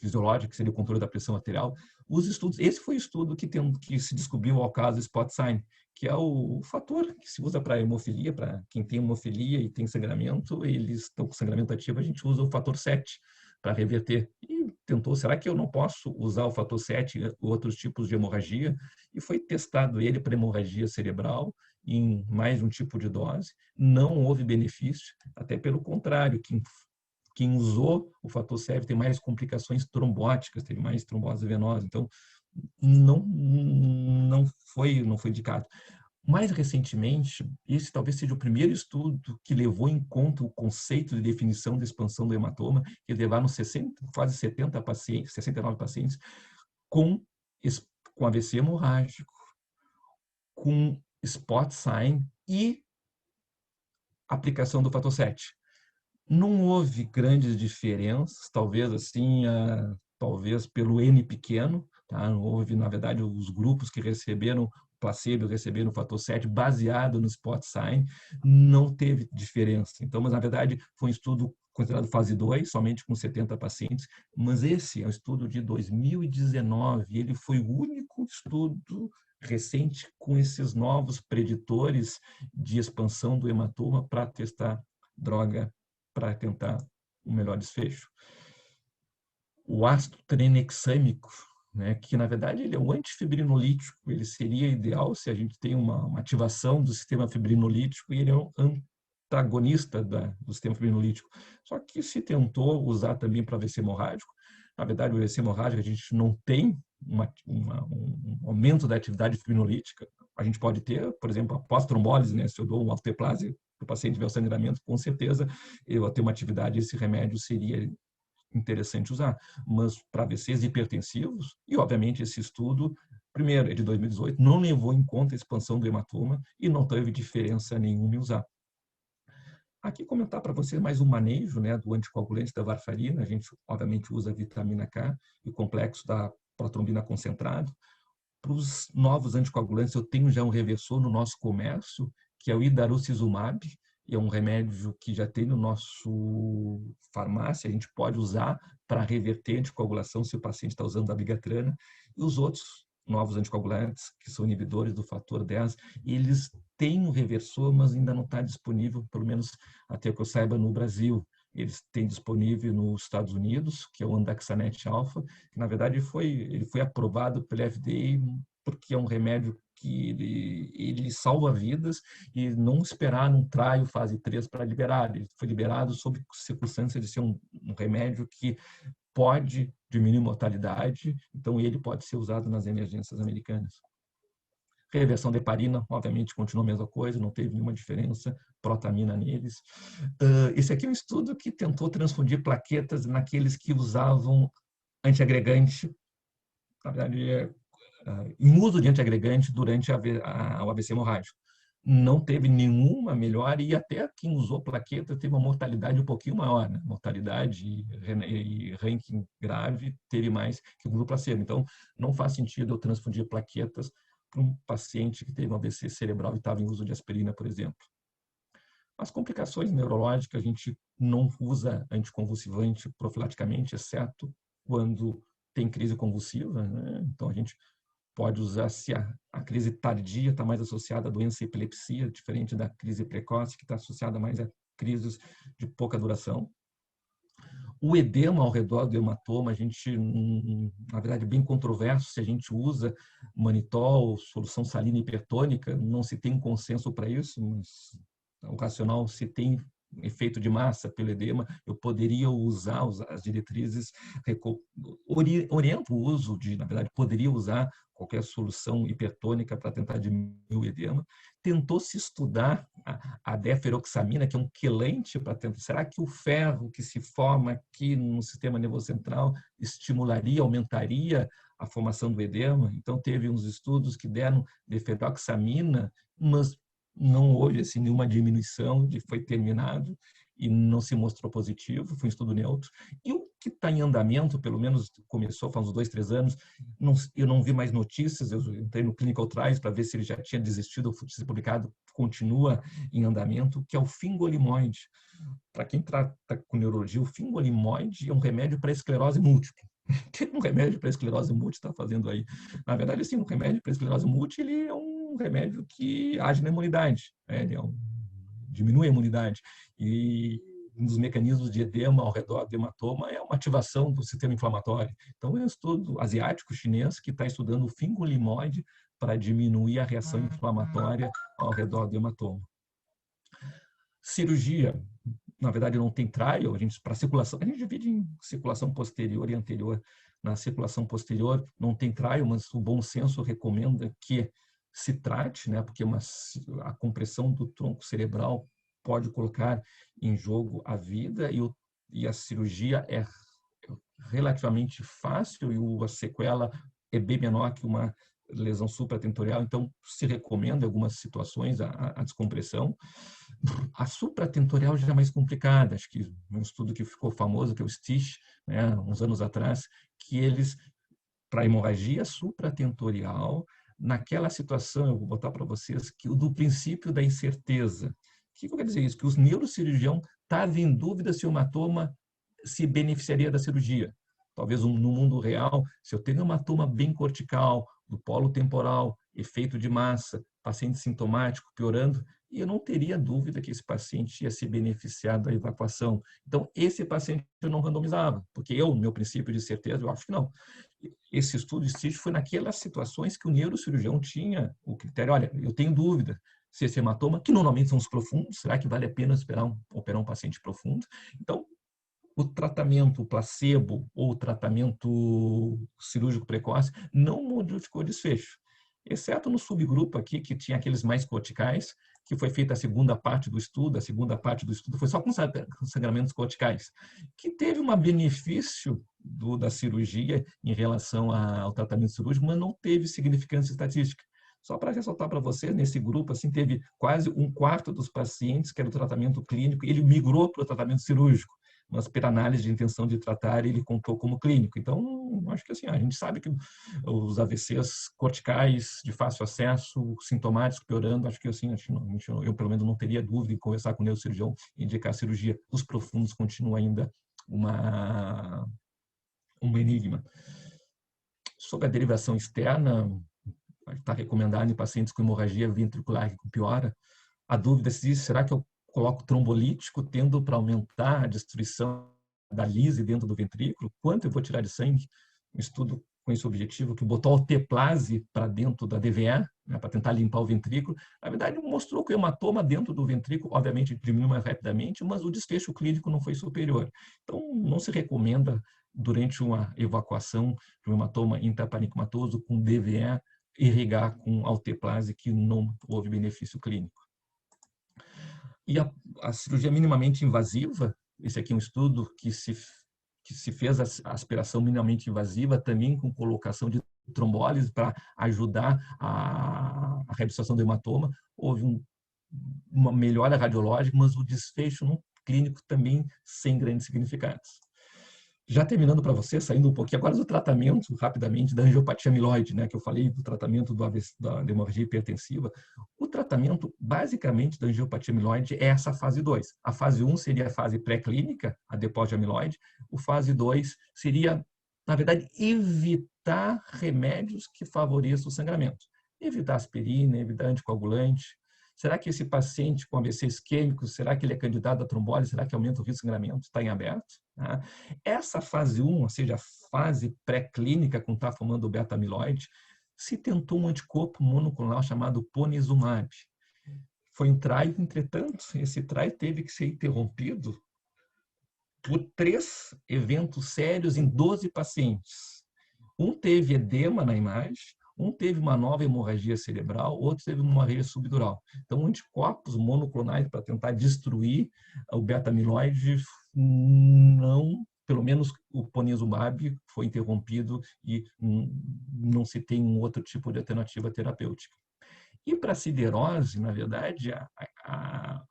fisiológicos, que seria o controle da pressão arterial, os estudos, esse foi o estudo que se descobriu ao caso spot sign, que é o fator que se usa para hemofilia, para quem tem hemofilia e tem sangramento, eles estão com sangramento ativo, a gente usa o fator 7 para reverter. E tentou, será que eu não posso usar o fator 7 em outros tipos de hemorragia? E foi testado ele para hemorragia cerebral, em mais de um tipo de dose, não houve benefício, até pelo contrário, quem usou o fator 7 tem mais complicações trombóticas, teve mais trombose venosa, então não foi indicado. Mais recentemente, esse talvez seja o primeiro estudo que levou em conta o conceito de definição de expansão do hematoma, que levaram quase 70 pacientes, 69 pacientes com AVC hemorrágico, com spot sign e aplicação do fator 7. Não houve grandes diferenças, talvez assim, talvez pelo N pequeno, tá? Não houve, na verdade, os grupos que receberam placebo, receberam o fator 7 baseado no spot sign, não teve diferença. Então, mas na verdade, foi um estudo considerado fase 2, somente com 70 pacientes, mas esse é um estudo de 2019, ele foi o único estudo recente com esses novos preditores de expansão do hematoma para testar droga, para tentar um melhor desfecho. O ácido tranexâmico, né, que na verdade ele é um antifibrinolítico, ele seria ideal se a gente tem uma ativação do sistema fibrinolítico, e ele é um antagonista do sistema fibrinolítico. Só que se tentou usar também para AVC hemorrágico. Na verdade, o AVC hemorrágico a gente não tem um aumento da atividade fibrinolítica. A gente pode ter, por exemplo, após trombólise, né? Se eu dou um alteplase para o paciente tiver o sangramento, com certeza eu vou ter uma atividade, esse remédio seria interessante usar. Mas para AVCs hipertensivos, e obviamente esse estudo, primeiro, é de 2018, não levou em conta a expansão do hematoma e não teve diferença nenhuma em usar. Aqui comentar para vocês mais um manejo, né, do anticoagulante da varfarina. A gente, obviamente, usa a vitamina K e o complexo da protrombina concentrado. Para os novos anticoagulantes, eu tenho já um reversor no nosso comércio, que é o idarucizumab, e é um remédio que já tem no nosso farmácia, a gente pode usar para reverter a anticoagulação se o paciente está usando a bigatrana. E os outros novos anticoagulantes, que são inibidores do fator 10, eles têm um reversor, mas ainda não está disponível, pelo menos até que eu saiba, no Brasil. Eles têm disponível nos Estados Unidos, que é o Andaxanet Alfa, que na verdade ele foi aprovado pela FDA porque é um remédio que ele salva vidas e não esperaram um trial fase 3 para liberar. Ele foi liberado sob circunstância de ser um remédio que pode diminuir mortalidade, então ele pode ser usado nas emergências americanas. Reversão de heparina, obviamente, continua a mesma coisa, não teve nenhuma diferença, protamina neles. Esse aqui é um estudo que tentou transfundir plaquetas naqueles que usavam antiagregante, na verdade, em uso de antiagregante durante o AVC hemorrágico. Não teve nenhuma melhora e até quem usou plaqueta teve uma mortalidade um pouquinho maior, né? Mortalidade e ranking grave teve mais que o grupo placebo. Então, não faz sentido eu transfundir plaquetas para um paciente que teve um AVC cerebral e estava em uso de aspirina, por exemplo. As complicações neurológicas, a gente não usa anticonvulsivante profilaticamente, exceto quando tem crise convulsiva, né? Então, a gente pode usar se a crise tardia está mais associada à doença epilepsia, diferente da crise precoce, que está associada mais a crises de pouca duração. O edema ao redor do hematoma, a gente, na verdade, é bem controverso se a gente usa manitol, solução salina hipertônica, não se tem um consenso para isso, mas o racional se tem efeito de massa pelo edema, eu poderia usar as diretrizes, oriento o uso de, na verdade, poderia usar qualquer solução hipertônica para tentar diminuir o edema. Tentou-se estudar a deferoxamina, que é um quelante para tentar, será que o ferro que se forma aqui no sistema nervoso central estimularia, aumentaria a formação do edema? Então, teve uns estudos que deram deferoxamina, mas não houve assim, nenhuma diminuição, foi terminado e não se mostrou positivo, foi um estudo neutro. E o que está em andamento, pelo menos começou faz uns 2, 3 anos, eu não vi mais notícias, eu entrei no Clinical Trials para ver se ele já tinha desistido ou fosse publicado, continua em andamento, que é o fingolimod. Para quem trata com neurologia, o fingolimod é um remédio para esclerose múltipla. O que um remédio para esclerose múltipla está fazendo aí? Na verdade, sim, um remédio para esclerose múltipla ele é um remédio que age na imunidade, né? Ele diminui a imunidade. E um dos mecanismos de edema ao redor do hematoma é uma ativação do sistema inflamatório. Então, é um estudo asiático chinês que está estudando o fingolimod para diminuir a reação inflamatória ao redor do hematoma. Cirurgia, na verdade, não tem trial, para circulação, a gente divide em circulação posterior e anterior. Na circulação posterior não tem trial, mas o bom senso recomenda que se trate, né, porque a compressão do tronco cerebral pode colocar em jogo a vida e a cirurgia é relativamente fácil e a sequela é bem menor que uma lesão supratentorial, então se recomenda em algumas situações a descompressão. A supratentorial já é mais complicada, acho que um estudo que ficou famoso, que é o STICH, né, uns anos atrás, que eles, para hemorragia supratentorial, naquela situação, eu vou botar para vocês, que o do princípio da incerteza. O que eu quero dizer isso? Que os neurocirurgião estavam em dúvida se o hematoma se beneficiaria da cirurgia. Talvez no mundo real, se eu tenho uma hematoma bem cortical, do polo temporal, efeito de massa, paciente sintomático piorando, e eu não teria dúvida que esse paciente ia se beneficiar da evacuação. Então, esse paciente eu não randomizava, porque meu princípio de certeza, eu acho que não. Esse estudo de STICH foi naquelas situações que o neurocirurgião tinha o critério, olha, eu tenho dúvida se esse hematoma, que normalmente são os profundos, será que vale a pena operar um paciente profundo? Então, o tratamento placebo ou o tratamento cirúrgico precoce não modificou o desfecho, exceto no subgrupo aqui que tinha aqueles mais corticais, que foi feita a segunda parte do estudo. A segunda parte do estudo foi só com sangramentos corticais, que teve um benefício da cirurgia em relação ao tratamento cirúrgico, mas não teve significância estatística. Só para ressaltar para você, nesse grupo, assim, teve quase um quarto dos pacientes que era o tratamento clínico, ele migrou para o tratamento cirúrgico, mas pela análise de intenção de tratar, ele contou como clínico. Então, acho que assim, a gente sabe que os AVCs corticais de fácil acesso, sintomáticos piorando, acho que assim, eu pelo menos não teria dúvida em conversar com o neurocirurgião e indicar a cirurgia. Os profundos continuam ainda um enigma. Sobre a derivação externa, está recomendado em pacientes com hemorragia ventricular que piora. A dúvida é se será que eu coloco trombolítico tendo para aumentar a destruição da lise dentro do ventrículo? Quanto eu vou tirar de sangue? Um estudo com esse objetivo, que botou alteplase para dentro da DVA, né, para tentar limpar o ventrículo, na verdade mostrou que o hematoma dentro do ventrículo, obviamente, diminuiu mais rapidamente, mas o desfecho clínico não foi superior. Então, não se recomenda, durante uma evacuação de um hematoma intraparencimatoso com DVA, irrigar com alteplase, que não houve benefício clínico. E a cirurgia minimamente invasiva, esse aqui é um estudo que se fez a aspiração minimamente invasiva, também com colocação de trombólise para ajudar a reabsorção do hematoma. Houve uma melhora radiológica, mas o desfecho no clínico também sem grandes significados. Já terminando para você, saindo um pouquinho agora do tratamento, rapidamente, da angiopatia amiloide, né, que eu falei do tratamento da hemorragia hipertensiva. O tratamento, basicamente, da angiopatia amiloide é essa fase 2. A fase 1 seria a fase pré-clínica, a depósito de amiloide. O fase 2 seria, na verdade, evitar remédios que favoreçam o sangramento. Evitar aspirina, evitar anticoagulante. Será que esse paciente com AVC isquêmico, será que ele é candidato a trombose? Será que aumenta o risco de sangramento? Está em aberto. Tá? Essa fase 1, ou seja, a fase pré-clínica com trafamando beta-amiloide, se tentou um anticorpo monoclonal chamado ponesimumab. Foi um trial, entretanto, esse trial teve que ser interrompido por 3 eventos sérios em 12 pacientes. Um teve edema na imagem, um teve uma nova hemorragia cerebral, outro teve uma hemorragia subdural. Então, anticorpos monoclonais para tentar destruir o beta-amiloide, não, pelo menos o ponesimumab foi interrompido e não se tem um outro tipo de alternativa terapêutica. E para a siderose, na verdade, a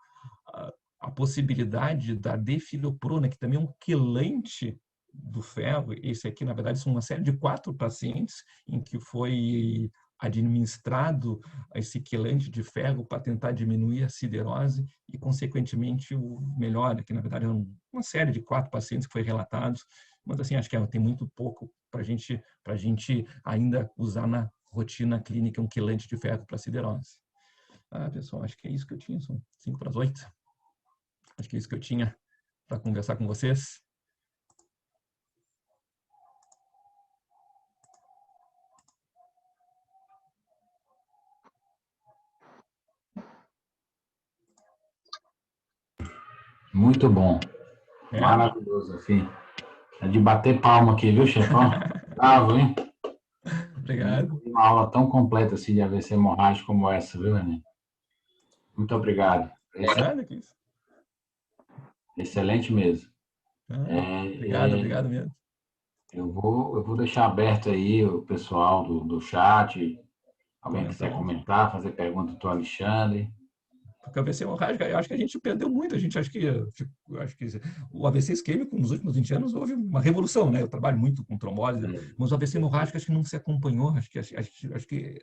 possibilidade da defiliprona, que também é um quelante do ferro, esse aqui, na verdade, são uma série de 4 pacientes em que foi administrado esse quelante de ferro para tentar diminuir a siderose e, consequentemente, o melhor, que na verdade é uma série de 4 pacientes que foi relatado, mas assim, acho que tem muito pouco para a gente ainda usar na rotina clínica um quelante de ferro para siderose. Pessoal, acho que é isso que eu tinha, são 7:55. Acho que é isso que eu tinha para conversar com vocês. Muito bom. É. Maravilhoso, assim. É de bater palma aqui, viu, chefão? Bravo, hein? Obrigado. Uma aula tão completa assim de AVC hemorrágico como essa, viu, René? Muito obrigado. Nada que isso. Excelente mesmo. Obrigado mesmo. Eu vou deixar aberto aí o pessoal do chat. Alguém quiser Então, comentar, fazer pergunta para o Alexandre. porque o AVC hemorrágico, eu acho que a gente perdeu muito. A gente acho que o AVC isquêmico, nos últimos 20 anos, houve uma revolução, né? Eu trabalho muito com trombose, mas o AVC hemorrágico acho que não se acompanhou. Acho que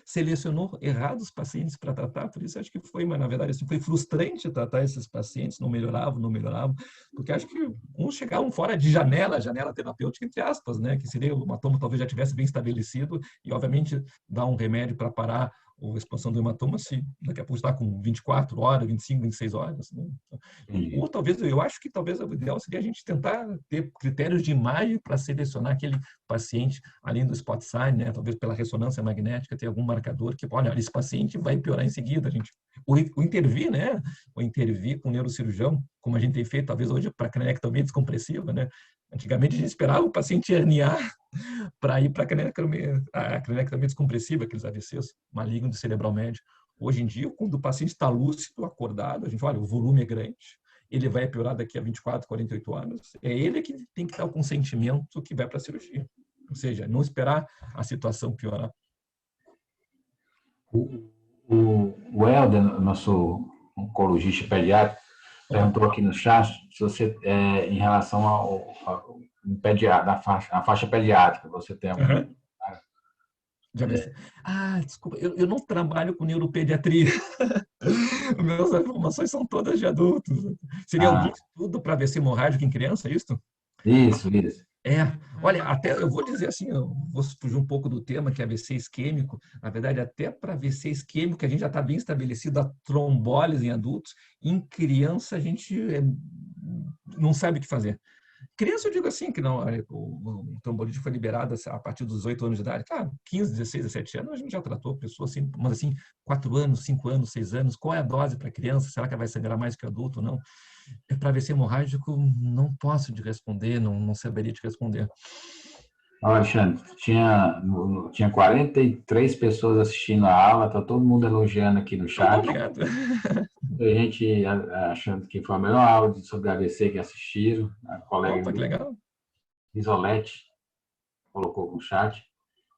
selecionou errados pacientes para tratar, por isso acho que foi, mas na verdade assim, foi frustrante tratar esses pacientes, não melhoravam, porque acho que uns chegavam fora de janela terapêutica, entre aspas, né, que seria o hematoma talvez já tivesse bem estabelecido e obviamente dar um remédio para parar a expansão do hematoma se daqui a pouco está com 24 horas, 25, 26 horas. Né? Ou talvez, eu acho que talvez o ideal seria a gente tentar ter critérios de imagem para selecionar aquele paciente, além do spot sign, né? Talvez pela ressonância magnética, ter algum marcador que, olha, esse paciente vai piorar em seguida. A gente, o intervir, né? O intervir com o neurocirurgião, como a gente tem feito, talvez hoje, para a cranectomia descompressiva, né? Antigamente a gente esperava o paciente herniar para ir para a cranectomia descompressiva, aqueles AVCs malignos do cerebral médio. Hoje em dia, quando o paciente está lúcido, acordado, a gente olha, o volume é grande, ele vai piorar daqui a 24, 48 anos, é ele que tem que dar o consentimento que vai para a cirurgia. Ou seja, não esperar a situação piorar. O, o Helder, nosso oncologista pediatra, perguntou aqui no chat se você, em relação ao à faixa pediátrica, você tem algum... Aham. Já vi. Desculpa, eu não trabalho com neuropediatria. Minhas informações são todas de adultos. Seria algum Ah, estudo para AVC hemorrágico em criança, é isso? isso, isso. Olha, até eu vou dizer assim, eu vou fugir um pouco do tema, que é AVC isquêmico. Na verdade, até para AVC isquêmico, a gente já está bem estabelecido a trombólise em adultos. Em criança, a gente não sabe o que fazer. Criança, eu digo assim, que não, o trombolite foi liberado a partir dos 18 anos de idade. Claro, 15, 16, 17 anos, a gente já tratou pessoas assim, mas assim, 4 anos, 5 anos, 6 anos, qual é a dose para criança? Será que ela vai sangrar mais que o adulto ou não? Para AVC hemorrágico, não posso te responder, não saberia te responder. Alexandre, tinha 43 pessoas assistindo a aula, está todo mundo elogiando aqui no Tá bom, chat. obrigado. A gente achando que foi a melhor aula sobre AVC que assistiram. A colega Opa, que legal. Isolete colocou no chat.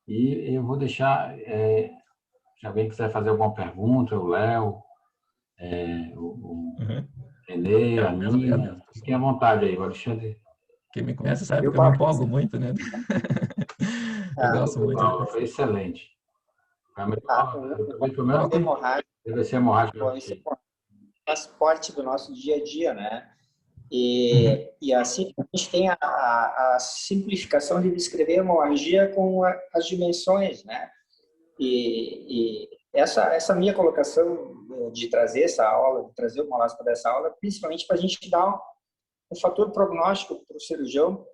E eu vou deixar, se alguém quiser fazer alguma pergunta, o Léo, o Uhum. Renê, a Mesmo. Nina, fiquem à vontade aí, o Alexandre. Quem me conhece sabe Eu que eu me posso. empolgo muito, né? Eu gosto muito. Foi excelente. Foi a O melhor hemorrágico, AVC hemorrágico. isso faz parte do nosso dia a dia, né? Uhum. E assim a gente tem a simplificação de descrever a hemorragia com as dimensões, né? E essa minha colocação de trazer essa aula, de trazer o Molasco para essa aula, principalmente para a gente dar um fator prognóstico para o cirurgião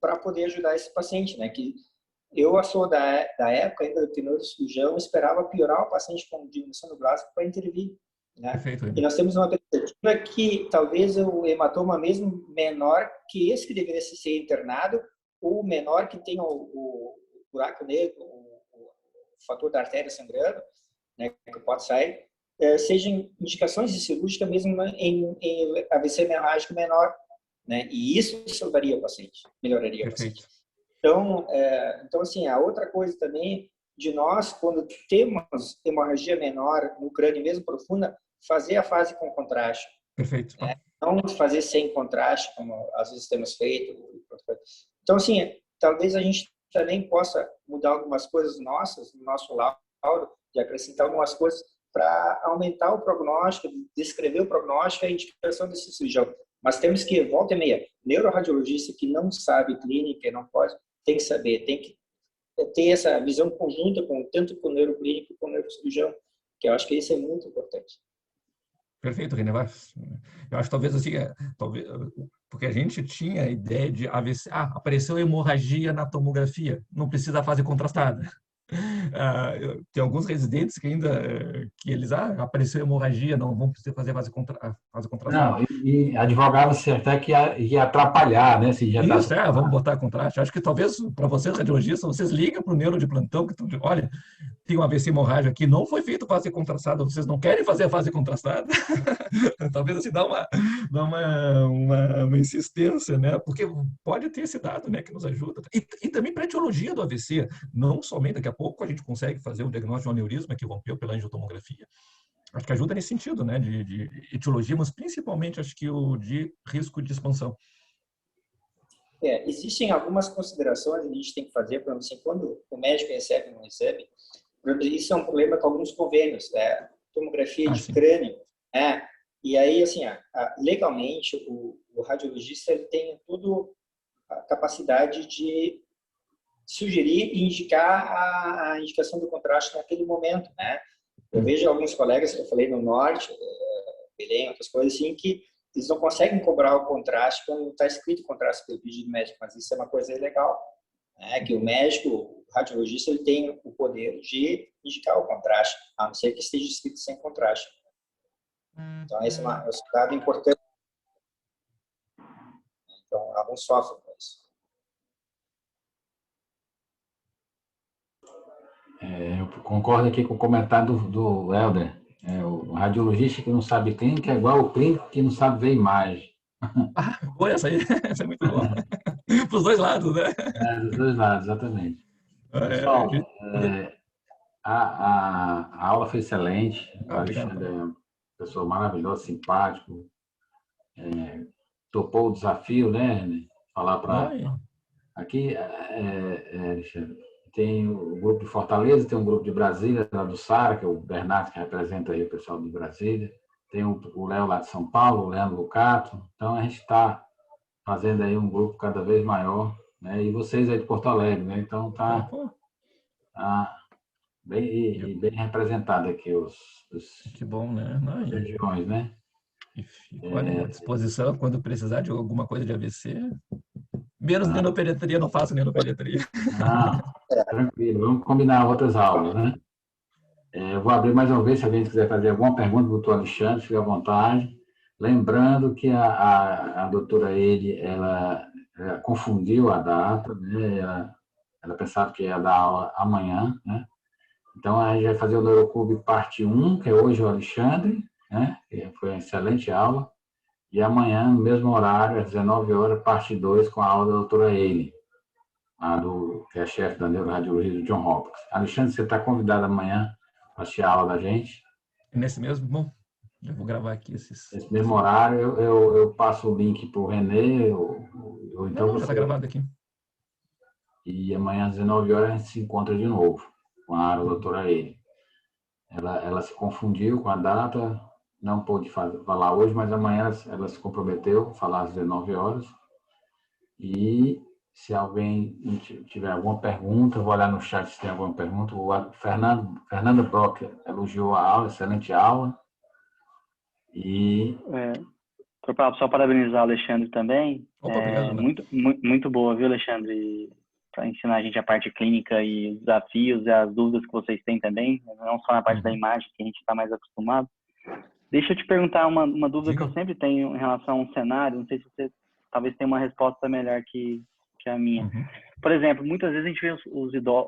para poder ajudar esse paciente, né? Que eu sou da época ainda do primeiro cirurgião, esperava piorar o paciente com diminuição do braço para intervir, né? Perfeito. E nós temos uma perspectiva que talvez o hematoma mesmo menor que esse que deveria ser internado, ou menor que tenha o buraco negro, o fator da artéria sangrando, né, que pode sair, sejam indicações de cirúrgica mesmo em AVC hemorrágico menor, né? E isso salvaria o paciente, melhoraria Perfeito. o paciente. Então, assim, a outra coisa também de nós, quando temos hemorragia menor no crânio, mesmo profunda, fazer a fase com contraste. Perfeito. Né? Não fazer sem contraste, como às vezes temos feito. Então, assim, talvez a gente também possa mudar algumas coisas nossas, no nosso laudo, de acrescentar algumas coisas para aumentar o prognóstico, descrever o prognóstico e a indicação desse cirurgião. Mas temos que, volta e meia, neuroradiologista que não sabe clínica, não pode, tem que saber, tem que ter essa visão conjunta, tanto com o neuroclínico como com o neurocirurgião, que eu acho que isso é muito importante. Perfeito, René. Eu acho talvez assim, talvez, porque a gente tinha a ideia de AVC, apareceu hemorragia na tomografia, não precisa fazer contrastada. Tem alguns residentes que ainda que eles apareceu hemorragia, não vão precisar fazer fase contrastada. Não, e advogava-se até que ia atrapalhar, né? Se já Isso, vamos botar contraste. Acho que talvez para vocês, radiologistas, vocês ligam para o neuro de plantão, que olha, tem um AVC hemorrágico aqui, não foi feito fase contrastada, vocês não querem fazer a fase contrastada? Talvez assim dá uma insistência, né? Porque pode ter esse dado, né, que nos ajuda. E também para a etiologia do AVC, não somente daqui a pouco a gente consegue fazer o diagnóstico de um aneurisma que rompeu pela angiotomografia. Acho que ajuda nesse sentido, né, de etiologia, mas principalmente acho que o de risco de expansão. Existem algumas considerações que a gente tem que fazer, por exemplo, assim, quando o médico recebe um exame, isso é um problema com alguns convênios, tomografia de crânio, e aí, assim, legalmente, o radiologista ele tem tudo a capacidade de sugerir e indicar a indicação do contraste naquele momento, né? Eu vejo alguns colegas que eu falei no norte, Belém, outras coisas assim, que eles não conseguem cobrar o contraste quando está escrito contraste pelo pedido médico, mas isso é uma coisa legal, né? Que o médico, o radiologista, ele tem o poder de indicar o contraste, a não ser que esteja escrito sem contraste. Então, esse é um dado importante. Então, alguns sofrem com isso. Eu concordo aqui com o comentário do Helder. O radiologista que não sabe clínica é igual o clínico que não sabe ver imagem. Boa essa aí, essa é muito boa. Para os dois lados, né? Dos dois lados, exatamente. Pessoal, A aula foi excelente. O Obrigado. Alexandre é uma pessoa maravilhosa, simpático, topou o desafio, né? Falar para... Aqui, Alexandre, tem o grupo de Fortaleza, tem um grupo de Brasília, lá do Sara, que é o Bernardo, que representa aí o pessoal de Brasília. Tem o Léo lá de São Paulo, o Leandro Lucato. Então, a gente está fazendo aí um grupo cada vez maior, né? E vocês aí de Porto Alegre, né? Então, tá bem representado aqui que bom, né? as regiões, né? E fico à disposição quando precisar de alguma coisa de AVC. Menos nenopediatria, não faço nenopediatria. Tranquilo, vamos combinar outras aulas, né? Eu vou abrir mais uma vez, se alguém quiser fazer alguma pergunta do doutor Alexandre, fique à vontade. Lembrando que a doutora Eide, ela confundiu a data, né? Ela pensava que ia dar aula amanhã, né? Então, a gente vai fazer o Neuroclube parte 1, que é hoje o Alexandre, né? Que foi uma excelente aula. E amanhã, no mesmo horário, às 19 horas, parte 2, com a aula da doutora Eide, que é chefe da neuroradiologia do John Hopkins. Alexandre, você está convidado amanhã para assistir a aula da gente. Nesse mesmo? Bom, eu vou gravar aqui esses... Nesse mesmo horário, eu passo o link para o Renê, ou então você... Já está gravado aqui. E amanhã, às 19 horas, a gente se encontra de novo com a doutora Eide. Ela se confundiu com a data, não pôde falar hoje, mas amanhã ela se comprometeu a falar às 19 horas. E se alguém tiver alguma pergunta, vou olhar no chat se tem alguma pergunta. O Fernando Brock elogiou a aula, excelente aula. E... Só parabenizar o Alexandre também. Opa, obrigado, muito boa, viu, Alexandre? Para ensinar a gente a parte clínica e os desafios e as dúvidas que vocês têm também, não só na parte da imagem, que a gente está mais acostumado. Deixa eu te perguntar uma dúvida que eu sempre tenho em relação a um cenário, não sei se você talvez tenha uma resposta melhor que a minha. Por exemplo, muitas vezes a gente vê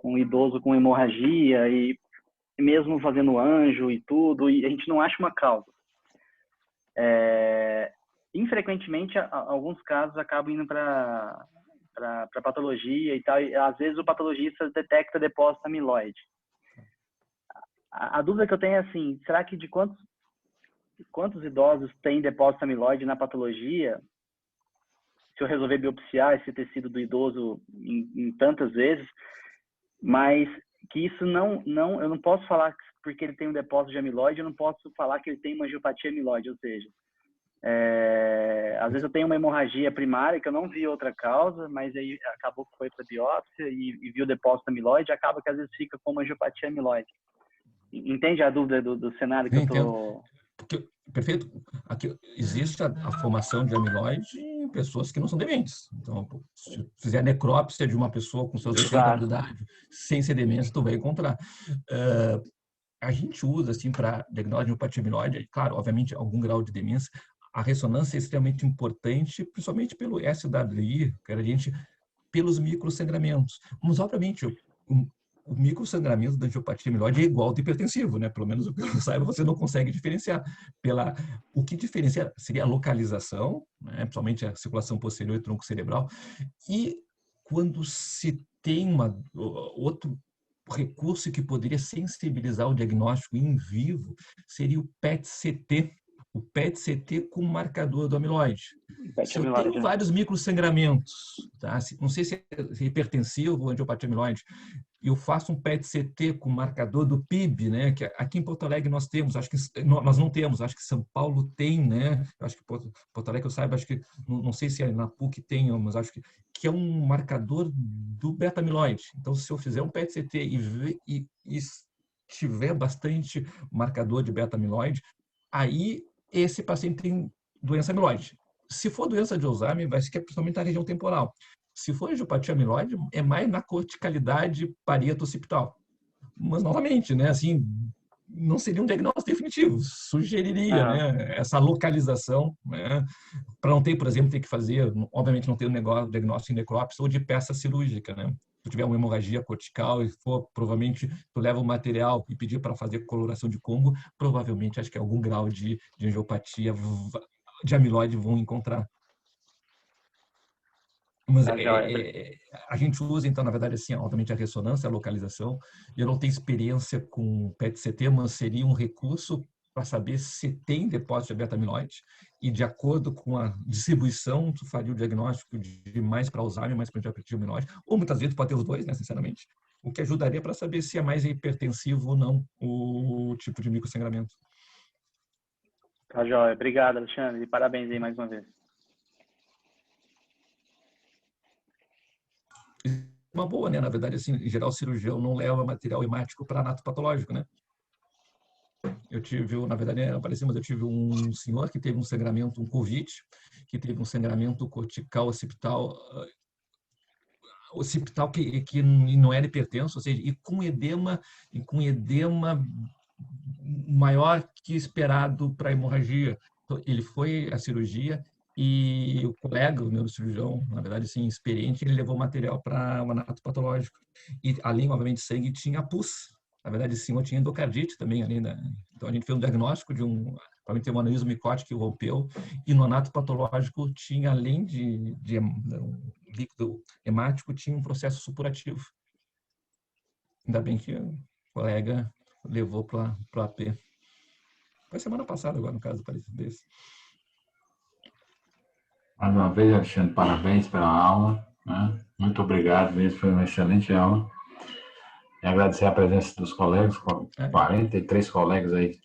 um idoso com hemorragia e mesmo fazendo anjo e tudo, e a gente não acha uma causa. Infrequentemente, alguns casos acabam indo para patologia e tal, e às vezes o patologista detecta depósito amiloide. A dúvida que eu tenho é assim, será que de quantos idosos têm depósito amiloide na patologia? Se eu resolver biopsiar esse tecido do idoso em tantas vezes, mas que isso eu não posso falar porque ele tem um depósito de amiloide, eu não posso falar que ele tem uma angiopatia amiloide, ou seja, às vezes eu tenho uma hemorragia primária que eu não vi outra causa, mas aí acabou que foi para biópsia e viu depósito amiloide, acaba que às vezes fica com uma angiopatia amiloide. Entende a dúvida do cenário que eu estou... Perfeito. Aqui existe a formação de amiloide em pessoas que não são dementes. Então, se fizer necrópsia de uma pessoa com seus 80 anos de idade, sem ser demência, tu vai encontrar. A gente usa, assim, para diagnóstico de apatia amiloide, claro, obviamente, algum grau de demência, a ressonância é extremamente importante, principalmente pelo SWI, gradiente, pelos microsangramentos. Mas, obviamente, o microsangramento da angiopatia amiloide é igual ao do hipertensivo, né? Pelo menos o que eu saiba, você não consegue diferenciar. O que diferencia seria a localização, né? Principalmente a circulação posterior e tronco cerebral. E quando se tem outro recurso que poderia sensibilizar o diagnóstico in vivo, seria o PET-CT. O PET-CT com marcador do amiloide. Se eu tenho vários microsangramentos, tá? Não sei se é hipertensivo ou angiopatia amiloide, eu faço um PET-CT com marcador do PIB, né? Que aqui em Porto Alegre nós temos, acho que nós não temos, acho que São Paulo tem, né? Acho que Porto Alegre eu saiba, acho que não sei se na PUC tem, mas acho que é um marcador do beta-amiloide. Então, se eu fizer um PET-CT e tiver bastante marcador de beta-amiloide, aí esse paciente tem doença amiloide. Se for doença de Alzheimer, vai ser principalmente na região temporal. Se for angiopatia amiloide, é mais na corticalidade parieto-occipital. Mas, novamente, né, assim, não seria um diagnóstico definitivo. Sugeriria, né, essa localização, né, para não ter, por exemplo, ter que fazer, obviamente, não ter um diagnóstico em necrópsia ou de peça cirúrgica, né? Se tiver uma hemorragia cortical e for, provavelmente, tu leva o material e pedir para fazer coloração de Congo, provavelmente, acho que algum grau de angiopatia de amiloide vão encontrar. Mas a gente usa, então, na verdade, assim, obviamente, a ressonância, a localização. Eu não tenho experiência com PET-CT, mas seria um recurso para saber se tem depósito de beta-amiloide e, de acordo com a distribuição, tu faria o diagnóstico de mais para Alzheimer, mais para diabetes amiloide, ou muitas vezes pode ter os dois, né, sinceramente, o que ajudaria para saber se é mais hipertensivo ou não o tipo de microsangramento. Tá joia. Obrigado, Alexandre, e parabéns aí mais uma vez. Uma boa, né? Na verdade, assim, em geral, o cirurgião não leva material hemático para anatopatológico, né? Eu tive, na verdade, mas eu tive um senhor que teve um sangramento, um COVID, que teve um sangramento cortical occipital que não era hipertenso, ou seja, e com edema maior que esperado para hemorragia. Então, ele foi à cirurgia e o colega, o neurocirurgião, na verdade, assim, experiente, ele levou material para o anatopatológico. E além, obviamente, de sangue, tinha pus. Na verdade, sim, eu tinha endocardite também ali, né? Então, a gente fez um diagnóstico de provavelmente tem um aneurisma micótico que rompeu, e no anatopatológico tinha, além de líquido hemático, tinha um processo supurativo. Ainda bem que o colega levou para o AP. Foi semana passada agora, no caso, parecido desse. Mais uma vez, Alexandre, parabéns pela aula, né? Muito obrigado mesmo, foi uma excelente aula. E agradecer a presença dos colegas, 43 colegas aí